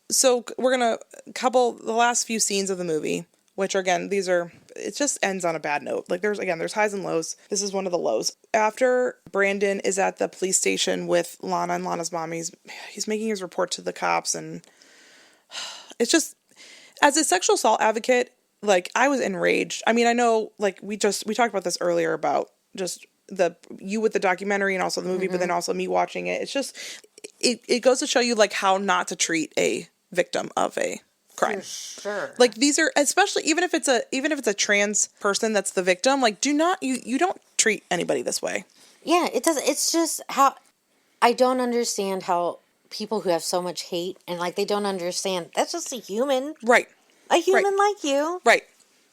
[SPEAKER 2] So we're going to couple the last few scenes of the movie, which, again, it just ends on a bad note. Like, there's highs and lows. This is one of the lows. After Brandon is at the police station with Lana and Lana's mom, he's making his report to the cops, and it's just... As a sexual assault advocate, like, I was enraged. I mean, I know, like, we talked about this earlier about just you with the documentary and also the movie, but then also me watching it. It's just, it goes to show you, like, how not to treat a victim of a crime.
[SPEAKER 1] For sure.
[SPEAKER 2] Like, these are, especially, even if it's a trans person that's the victim, like, you don't treat anybody this way.
[SPEAKER 1] Yeah, it does. It's just how, I don't understand how people who have so much hate and, like, they don't understand that's just a human,
[SPEAKER 2] right?
[SPEAKER 1] A human like you,
[SPEAKER 2] right?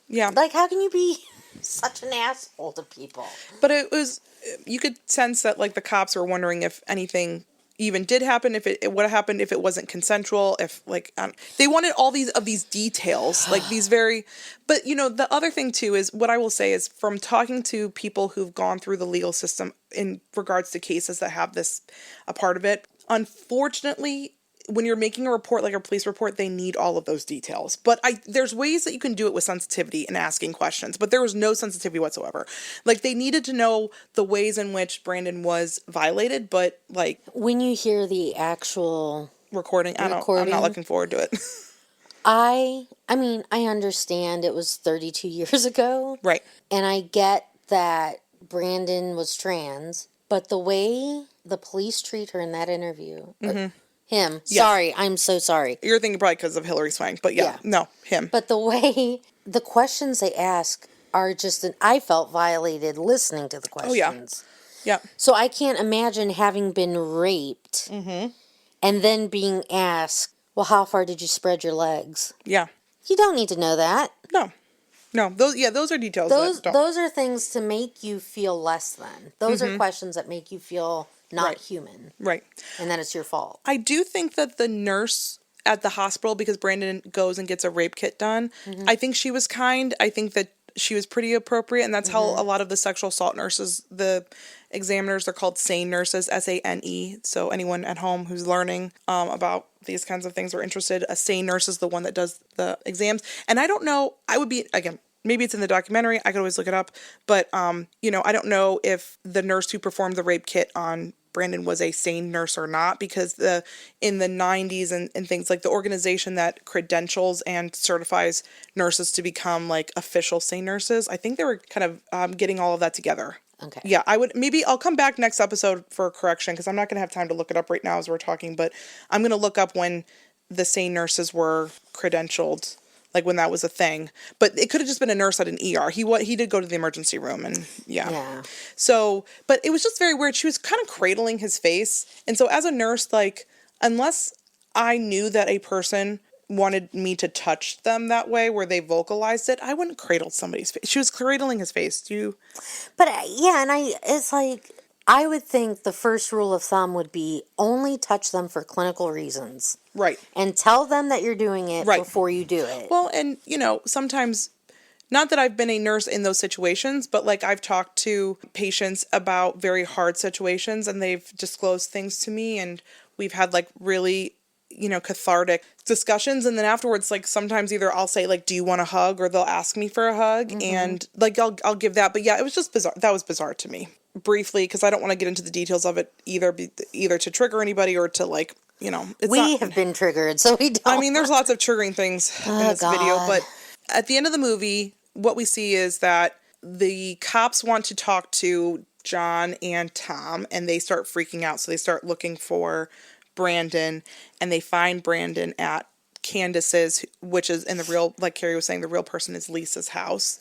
[SPEAKER 2] Yeah.
[SPEAKER 1] Like, how can you be such an asshole to people?
[SPEAKER 2] But you could sense that, like, the cops were wondering if anything even did happen, if it would have happened if it wasn't consensual, if, like, they wanted all these details, like, these very, but, the other thing too is, what I will say is, from talking to people who've gone through the legal system in regards to cases that have this a part of it, unfortunately, when you're making a report, like a police report, they need all of those details. But there's ways that you can do it with sensitivity and asking questions, but there was no sensitivity whatsoever. Like, they needed to know the ways in which Brandon was violated, but like,
[SPEAKER 1] when you hear the actual
[SPEAKER 2] recording, I'm not looking forward to it.
[SPEAKER 1] I mean, I understand it was 32 years ago.
[SPEAKER 2] Right.
[SPEAKER 1] And I get that Brandon was trans, but the way the police treat her in that interview, him, yes. Sorry, I'm so sorry.
[SPEAKER 2] You're thinking probably because of Hilary Swank, but no, him.
[SPEAKER 1] But the way the questions they ask are just, I felt violated listening to the questions.
[SPEAKER 2] Oh, yeah.
[SPEAKER 1] So I can't imagine having been raped and then being asked, well, how far did you spread your legs?
[SPEAKER 2] Yeah.
[SPEAKER 1] You don't need to know that.
[SPEAKER 2] No, those are details.
[SPEAKER 1] Those are things to make you feel less than. Those are questions that make you feel not human.
[SPEAKER 2] Right.
[SPEAKER 1] And that it's your fault.
[SPEAKER 2] I do think that the nurse at the hospital, because Brandon goes and gets a rape kit done, I think she was kind. I think that she was pretty appropriate, and that's how a lot of the sexual assault nurses, the examiners, they're called SANE nurses, SANE. So anyone at home who's learning about these kinds of things or interested, a SANE nurse is the one that does the exams. And I don't know, I would be, again, maybe it's in the documentary, I could always look it up, but, I don't know if the nurse who performed the rape kit on Brandon was a SANE nurse or not, because in the 90s and things, like the organization that credentials and certifies nurses to become like official SANE nurses, I think they were kind of getting all of that together.
[SPEAKER 1] Okay.
[SPEAKER 2] Yeah, I'll come back next episode for a correction, because I'm not going to have time to look it up right now as we're talking, but I'm going to look up when the SANE nurses were credentialed, like when that was a thing. But it could have just been a nurse at an ER. He did go to the emergency room, and yeah. So, but it was just very weird. She was kind of cradling his face. And so as a nurse, like, unless I knew that a person wanted me to touch them that way, where they vocalized it, I wouldn't cradle somebody's face. She was cradling his face.
[SPEAKER 1] But it's like, I would think the first rule of thumb would be only touch them for clinical reasons.
[SPEAKER 2] Right.
[SPEAKER 1] And tell them that you're doing it before you do it.
[SPEAKER 2] Well, and, sometimes, not that I've been a nurse in those situations, but like I've talked to patients about very hard situations, and they've disclosed things to me, and we've had like really, cathartic discussions. And then afterwards, like sometimes either I'll say like, do you want a hug? Or they'll ask me for a hug, and like I'll give that. But yeah, it was just bizarre. That was bizarre to me. Briefly, because I don't want to get into the details of it either to trigger anybody or to like,
[SPEAKER 1] we have been triggered, so we don't.
[SPEAKER 2] I mean, there's lots of triggering things in this video, but at the end of the movie, what we see is that the cops want to talk to John and Tom, and they start freaking out. So they start looking for Brandon, and they find Brandon at Candace's, which is in the real, like Carrie was saying, the real person is Lisa's house.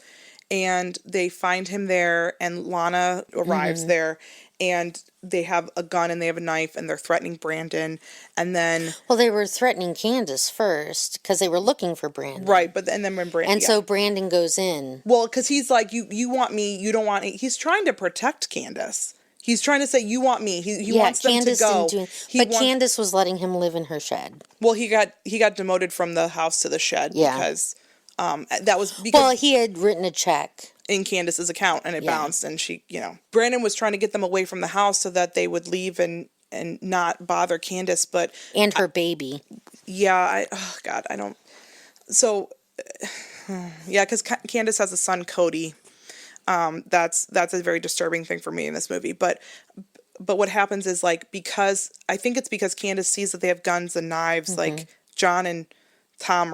[SPEAKER 2] And they find him there, and Lana arrives there, and they have a gun and they have a knife, and they're threatening Brandon. And then,
[SPEAKER 1] well, they were threatening Candace first because they were looking for Brandon,
[SPEAKER 2] right? But and then when Brandon,
[SPEAKER 1] so Brandon goes in.
[SPEAKER 2] Well, because he's like, you want me, you don't want me. He's trying to protect Candace. He's trying to say, you want me. He wants them
[SPEAKER 1] Candace
[SPEAKER 2] to go.
[SPEAKER 1] Candace was letting him live in her shed.
[SPEAKER 2] Well, he got demoted from the house to the shed because. That was because...
[SPEAKER 1] Well, he had written a check
[SPEAKER 2] in Candace's account, and it bounced, and she, Brandon was trying to get them away from the house so that they would leave and not bother Candace, but...
[SPEAKER 1] And her baby.
[SPEAKER 2] Yeah, I don't... So, yeah, because Candace has a son, Cody. That's a very disturbing thing for me in this movie, but what happens is, like, I think it's because Candace sees that they have guns and knives, like, John and Tom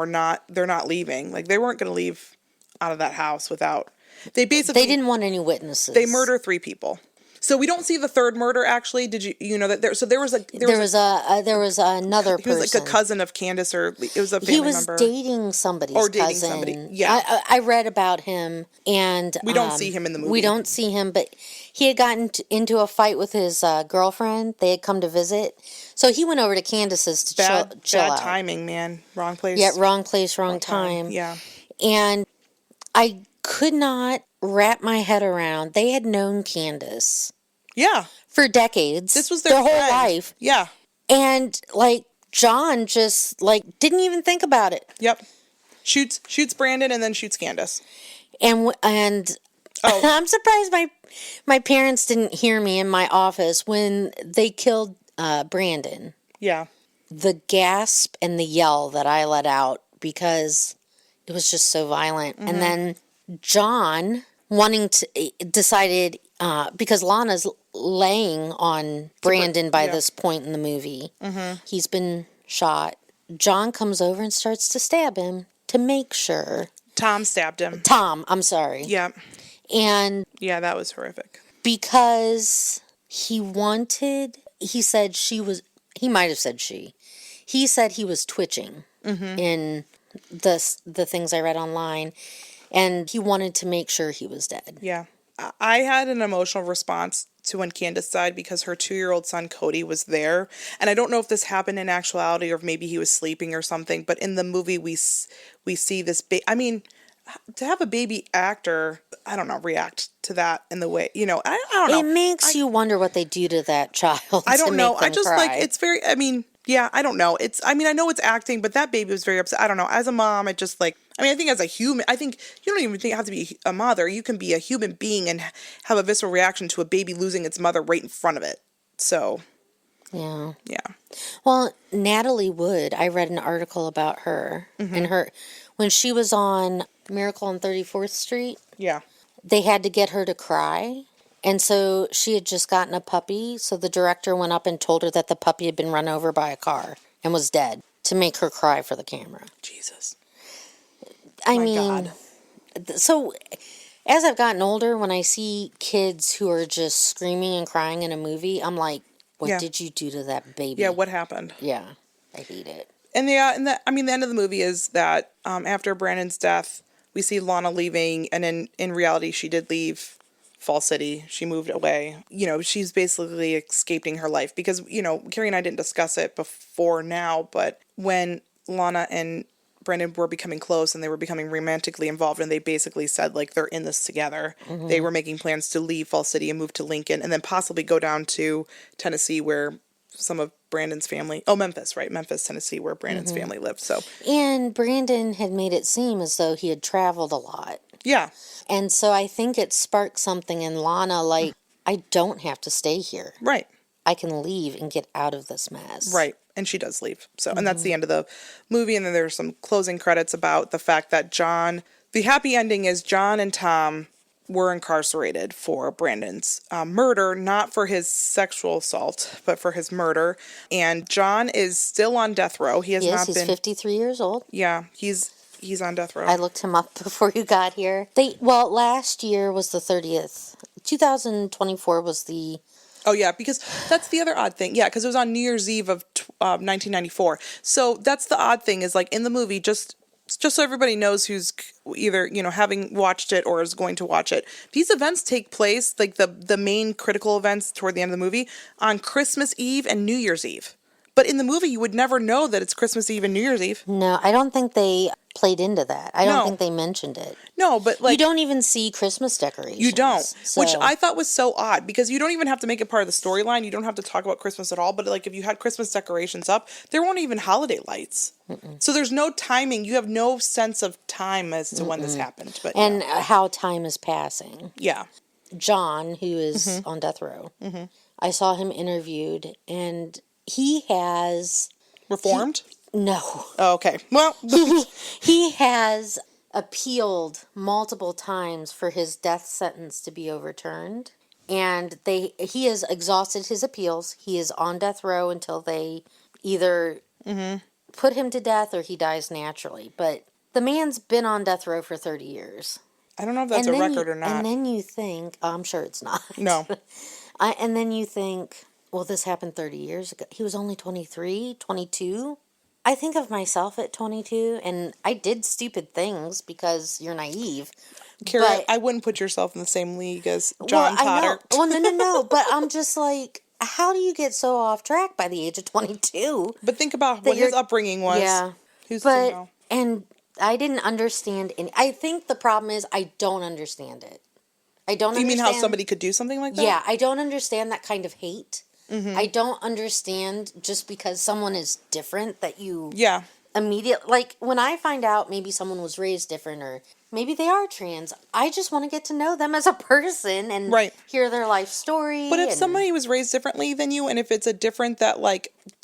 [SPEAKER 2] they're not leaving. Like, they weren't going to leave out of that house without... They
[SPEAKER 1] didn't want any witnesses.
[SPEAKER 2] They murder 3 people. So we don't see the third murder, actually. Did you know that there was another person. He was like a cousin of Candace, or it was a family member.
[SPEAKER 1] He was dating somebody's cousin. Or dating somebody,
[SPEAKER 2] yeah.
[SPEAKER 1] I read about him, and...
[SPEAKER 2] We don't see him in the movie.
[SPEAKER 1] We don't see him, but he had gotten into a fight with his girlfriend. They had come to visit. So he went over to Candace's to chill out.
[SPEAKER 2] Bad timing, man. Wrong place.
[SPEAKER 1] Yeah, wrong place, wrong time.
[SPEAKER 2] Yeah.
[SPEAKER 1] And I could not wrap my head around. They had known Candace.
[SPEAKER 2] Yeah.
[SPEAKER 1] For decades.
[SPEAKER 2] This was their
[SPEAKER 1] whole life.
[SPEAKER 2] Yeah.
[SPEAKER 1] And, like, John just, like, didn't even think about it.
[SPEAKER 2] Yep. Shoots Brandon and then shoots Candace.
[SPEAKER 1] And I'm surprised my parents didn't hear me in my office when they killed Brandon.
[SPEAKER 2] Yeah.
[SPEAKER 1] the gasp and the yell that I let out because it was just so violent. And then John decided, because Lana's laying on Brandon by this point in the movie. He's been shot. John comes over and starts to stab him to make sure.
[SPEAKER 2] Tom stabbed him.
[SPEAKER 1] Tom, I'm sorry.
[SPEAKER 2] Yeah.
[SPEAKER 1] And
[SPEAKER 2] Yeah, that was horrific.
[SPEAKER 1] because he said he might have said she. He said he was twitching in the things I read online, and he wanted to make sure he was dead.
[SPEAKER 2] Yeah. I had an emotional response to when Candace died because her 2-year-old son Cody was there, and I don't know if this happened in actuality or if maybe he was sleeping or something, but in the movie we see this I mean, to have a baby actor, I don't know, react to that in the way, I don't know.
[SPEAKER 1] It makes you wonder what they do to that child.
[SPEAKER 2] I don't know. I just
[SPEAKER 1] cry.
[SPEAKER 2] it's very, yeah, I don't know. I know it's acting, but that baby was very upset. I don't know. As a mom, I just I think as a human, I think you don't even have to be a mother. You can be a human being and have a visceral reaction to a baby losing its mother right in front of it. So,
[SPEAKER 1] yeah.
[SPEAKER 2] Yeah.
[SPEAKER 1] Well, Natalie Wood, I read an article about her and when she was on Miracle on 34th Street.
[SPEAKER 2] Yeah.
[SPEAKER 1] They had to get her to cry. And so she had just gotten a puppy. So the director went up and told her that the puppy had been run over by a car and was dead to make her cry for the camera.
[SPEAKER 2] Jesus.
[SPEAKER 1] I
[SPEAKER 2] My
[SPEAKER 1] mean,
[SPEAKER 2] God.
[SPEAKER 1] So as I've gotten older, when I see kids who are just screaming and crying in a movie, I'm like, what did you do to that baby?
[SPEAKER 2] Yeah, what happened?
[SPEAKER 1] Yeah, I hate it.
[SPEAKER 2] And the end of the movie is that after Brandon's death, we see Lana leaving, and in reality, she did leave Fall City. She moved away. She's basically escaping her life because, Carrie and I didn't discuss it before now, but when Lana and Brandon were becoming close and they were becoming romantically involved, and they basically said, they're in this together. They were making plans to leave Fall City and move to Lincoln and then possibly go down to Tennessee where some of Brandon's family, Memphis, right? Memphis, Tennessee, where Brandon's family lived. So,
[SPEAKER 1] and Brandon had made it seem as though he had traveled a lot.
[SPEAKER 2] Yeah.
[SPEAKER 1] And so I think it sparked something in Lana, I don't have to stay here.
[SPEAKER 2] Right.
[SPEAKER 1] I can leave and get out of this mess.
[SPEAKER 2] Right. And she does leave. So, and that's the end of the movie. And then there's some closing credits about the fact that the happy ending is John and Tom were incarcerated for Brandon's murder, not for his sexual assault, but for his murder. And John is still on death row. He's
[SPEAKER 1] 53 years old.
[SPEAKER 2] Yeah, he's on death row.
[SPEAKER 1] I looked him up before you got here. Last year was the 30th. 2024 was the...
[SPEAKER 2] Oh, yeah, because that's the other odd thing. Yeah, because it was on New Year's Eve of 1994. So that's the odd thing is, in the movie, just so everybody knows who's either, having watched it or is going to watch it, these events take place, the main critical events toward the end of the movie, on Christmas Eve and New Year's Eve. But in the movie, you would never know that it's Christmas Eve and New Year's Eve.
[SPEAKER 1] No, I don't think they played into that. I don't think they mentioned it.
[SPEAKER 2] No, but
[SPEAKER 1] you don't even see Christmas decorations.
[SPEAKER 2] You don't, which I thought was so odd because you don't even have to make it part of the storyline. You don't have to talk about Christmas at all. But if you had Christmas decorations up, there weren't even holiday lights. So there's no timing. You have no sense of time as to when this happened. But
[SPEAKER 1] how time is passing.
[SPEAKER 2] Yeah.
[SPEAKER 1] John, who is on death row, I saw him interviewed, and he has...
[SPEAKER 2] Reformed?
[SPEAKER 1] No.
[SPEAKER 2] Oh, okay. Well...
[SPEAKER 1] he has appealed multiple times for his death sentence to be overturned. And he has exhausted his appeals. He is on death row until they either put him to death or he dies naturally. But the man's been on death row for 30 years.
[SPEAKER 2] I don't know if that's a record or not.
[SPEAKER 1] And then you think... I'm sure it's not.
[SPEAKER 2] No.
[SPEAKER 1] And then you think... Well, this happened 30 years ago. He was only 23, 22. I think of myself at 22, and I did stupid things because you're naive.
[SPEAKER 2] Carrie, I wouldn't put yourself in the same league as John Potter.
[SPEAKER 1] Well, no. But I'm just how do you get so off track by the age of 22?
[SPEAKER 2] But think about what his upbringing was.
[SPEAKER 1] Yeah. And I didn't understand I think the problem is I don't understand it. I don't understand.
[SPEAKER 2] You mean how somebody could do something like that?
[SPEAKER 1] Yeah, I don't understand that kind of hate. I don't understand just because someone is different that you immediately... when I find out maybe someone was raised different or maybe they are trans, I just want to get to know them as a person and hear their life story.
[SPEAKER 2] But if somebody was raised differently than you and if it's a different that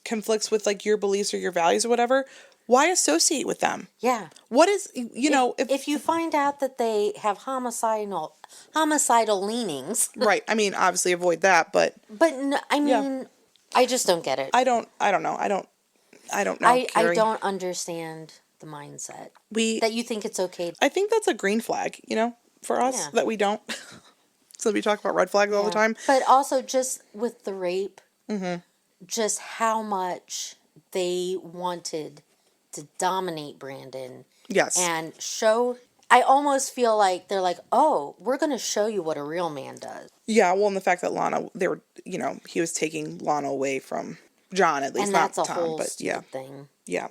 [SPEAKER 2] conflicts with like your beliefs or your values or whatever, why associate with them?
[SPEAKER 1] Yeah.
[SPEAKER 2] What is, you know,
[SPEAKER 1] if you find out that they have homicidal leanings,
[SPEAKER 2] right. I mean, obviously avoid that, but
[SPEAKER 1] no, I mean, I just don't get it.
[SPEAKER 2] I don't know. I don't know,
[SPEAKER 1] I
[SPEAKER 2] Carrie.
[SPEAKER 1] don't understand the mindset that you think it's okay.
[SPEAKER 2] I think that's a green flag, you know, for us that we don't. So we talk about red flags all the time.
[SPEAKER 1] But also just with the rape, just how much they wanted to dominate Brandon.
[SPEAKER 2] Yes.
[SPEAKER 1] And show. I almost feel like they're like, oh, we're going to show you what a real man does.
[SPEAKER 2] Yeah, well, and the fact that Lana, they were, you know, he was taking Lana away from John, at least,
[SPEAKER 1] and
[SPEAKER 2] not
[SPEAKER 1] that's a
[SPEAKER 2] Tom,
[SPEAKER 1] whole
[SPEAKER 2] but yeah.
[SPEAKER 1] thing.
[SPEAKER 2] Yeah.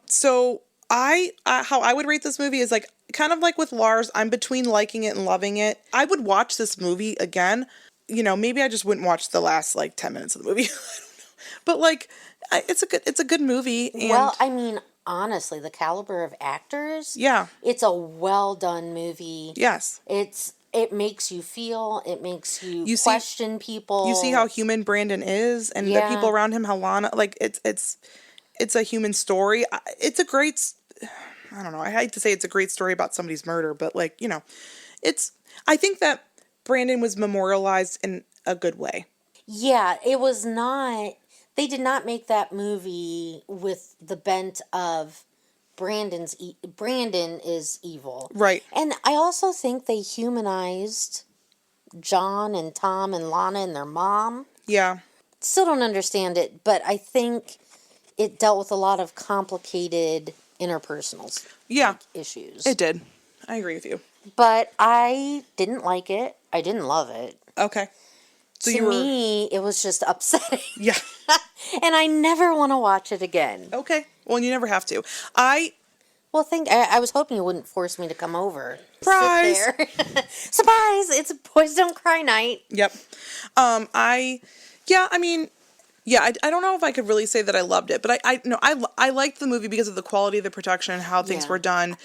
[SPEAKER 2] So how I would rate this movie is like, kind of like with Lars, I'm between liking it and loving it. I would watch this movie again. You know, maybe I just wouldn't watch the last like 10 minutes of the movie. I don't know. But like, it's a good movie. And
[SPEAKER 1] well, I mean, honestly, the caliber of actors.
[SPEAKER 2] Yeah.
[SPEAKER 1] It's a well done movie.
[SPEAKER 2] Yes.
[SPEAKER 1] It makes you feel. It makes you question people.
[SPEAKER 2] You see how human Brandon is, and the people around him. How Lana, like it's a human story. It's a great. I don't know. I hate to say it's a great story about somebody's murder, but like, you know, I think that Brandon was memorialized in a good way.
[SPEAKER 1] Yeah, it was not. They did not make that movie with the bent of Brandon is evil.
[SPEAKER 2] Right.
[SPEAKER 1] And I also think they humanized John and Tom and Lana and their mom.
[SPEAKER 2] Yeah.
[SPEAKER 1] Still don't understand it, but I think it dealt with a lot of complicated interpersonal issues.
[SPEAKER 2] It did. I agree with you.
[SPEAKER 1] But I didn't like it. I didn't love it.
[SPEAKER 2] Okay. So
[SPEAKER 1] to me, it was just upsetting.
[SPEAKER 2] Yeah.
[SPEAKER 1] And I never want to watch it again.
[SPEAKER 2] Okay. Well, you never have to.
[SPEAKER 1] I was hoping you wouldn't force me to come over.
[SPEAKER 2] Surprise!
[SPEAKER 1] Sit there. Surprise! It's Boys Don't Cry night.
[SPEAKER 2] Yep. I don't know if I could really say that I loved it, but I liked the movie because of the quality of the production and how things were done.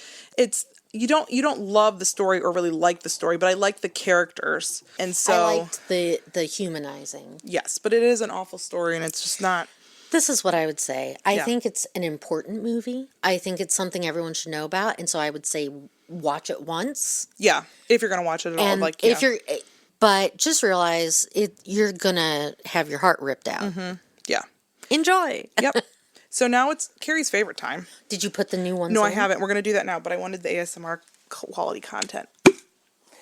[SPEAKER 2] You don't love the story or really like the story, but I like the characters, and so
[SPEAKER 1] I liked the humanizing.
[SPEAKER 2] Yes, but it is an awful story, and it's just not.
[SPEAKER 1] This is what I would say. I think it's an important movie. I think it's something everyone should know about, and so I would say watch it once.
[SPEAKER 2] Yeah, if you're gonna watch it at all, like
[SPEAKER 1] but just realize you're gonna have your heart ripped out.
[SPEAKER 2] Mm-hmm. Yeah.
[SPEAKER 1] Enjoy.
[SPEAKER 2] Yep. So now it's Carrie's favorite time.
[SPEAKER 1] Did you put the new ones
[SPEAKER 2] No,
[SPEAKER 1] in?
[SPEAKER 2] I haven't. We're going to do that now, but I wanted the ASMR quality content.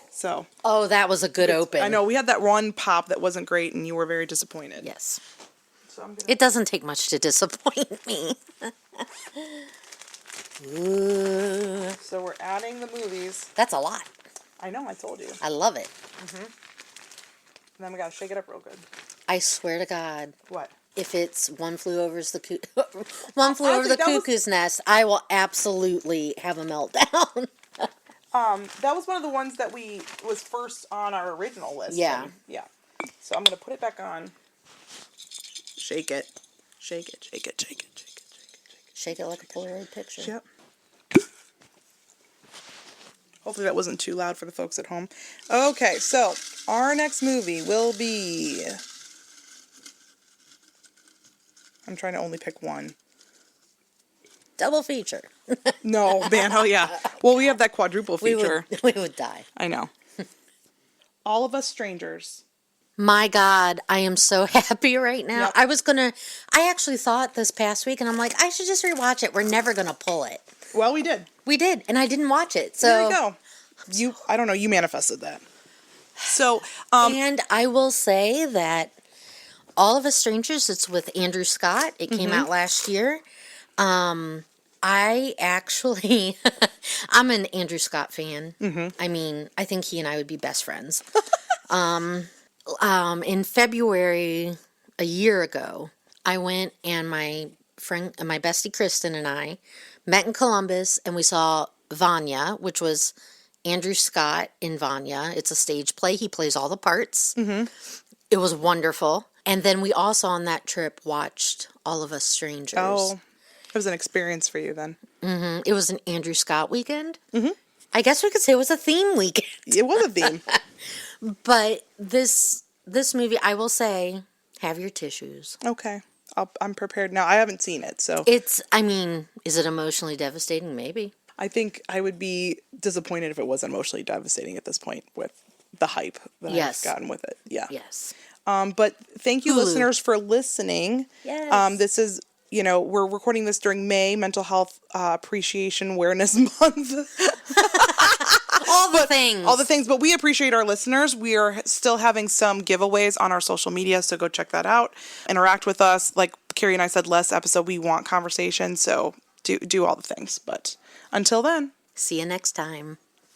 [SPEAKER 2] So.
[SPEAKER 1] Oh, that was a good open.
[SPEAKER 2] I know. We had that one pop that wasn't great, and you were very disappointed.
[SPEAKER 1] Yes. So it doesn't take much to disappoint me. Ooh.
[SPEAKER 2] So we're adding the movies.
[SPEAKER 1] That's a lot.
[SPEAKER 2] I know. I told you.
[SPEAKER 1] I love it.
[SPEAKER 2] Mm-hmm. And then we got to shake it up real good.
[SPEAKER 1] I swear to God.
[SPEAKER 2] What?
[SPEAKER 1] If it's One Flew Over the Cuckoo's Nest, I will absolutely have a meltdown.
[SPEAKER 2] That was one of the ones that was first on our original list.
[SPEAKER 1] Yeah.
[SPEAKER 2] Yeah. So I'm going to put it back on. Shake it. Shake it, shake it, shake it, shake it, shake it, shake it.
[SPEAKER 1] Shake it like a Polaroid picture.
[SPEAKER 2] Yep. Hopefully that wasn't too loud for the folks at home. Okay, so our next movie will be... I'm trying to only pick one.
[SPEAKER 1] Double feature.
[SPEAKER 2] No, man, oh yeah. Well, we have that quadruple feature.
[SPEAKER 1] We would die.
[SPEAKER 2] I know. All of Us Strangers.
[SPEAKER 1] My God, I am so happy right now. Yep. I actually thought this past week, and I'm like, I should just rewatch it. We're never going to pull it.
[SPEAKER 2] Well, we did.
[SPEAKER 1] We did, and I didn't watch it. So
[SPEAKER 2] there you go. I don't know, you manifested that. So,
[SPEAKER 1] and I will say that All of Us Strangers, it's with Andrew Scott. It came out last year. I actually, I'm an Andrew Scott fan. Mm-hmm. I mean, I think he and I would be best friends. In February, a year ago, I went and my bestie Kristen and I met in Columbus, and we saw Vanya, which was Andrew Scott in Vanya. It's a stage play. He plays all the parts. Mm-hmm. It was wonderful. And then we also on that trip watched All of Us Strangers.
[SPEAKER 2] Oh, it was an experience for you then.
[SPEAKER 1] Mm-hmm. It was an Andrew Scott weekend. Mm-hmm. I guess we could say it was a theme weekend.
[SPEAKER 2] It was a theme.
[SPEAKER 1] But this movie, I will say, have your tissues.
[SPEAKER 2] Okay. I'm prepared now. I haven't seen it, so
[SPEAKER 1] I mean, is it emotionally devastating? Maybe.
[SPEAKER 2] I think I would be disappointed if it wasn't emotionally devastating at this point with the hype that I've gotten with it. Yeah.
[SPEAKER 1] Yes.
[SPEAKER 2] But thank you,
[SPEAKER 1] Hulu.
[SPEAKER 2] listeners, for listening.
[SPEAKER 1] Yes.
[SPEAKER 2] This is, we're recording this during May, Mental Health Appreciation Awareness Month.
[SPEAKER 1] All the things.
[SPEAKER 2] But we appreciate our listeners. We are still having some giveaways on our social media, so go check that out. Interact with us. Like Carrie and I said last episode, we want conversation, so do all the things. But until then.
[SPEAKER 1] See you next time.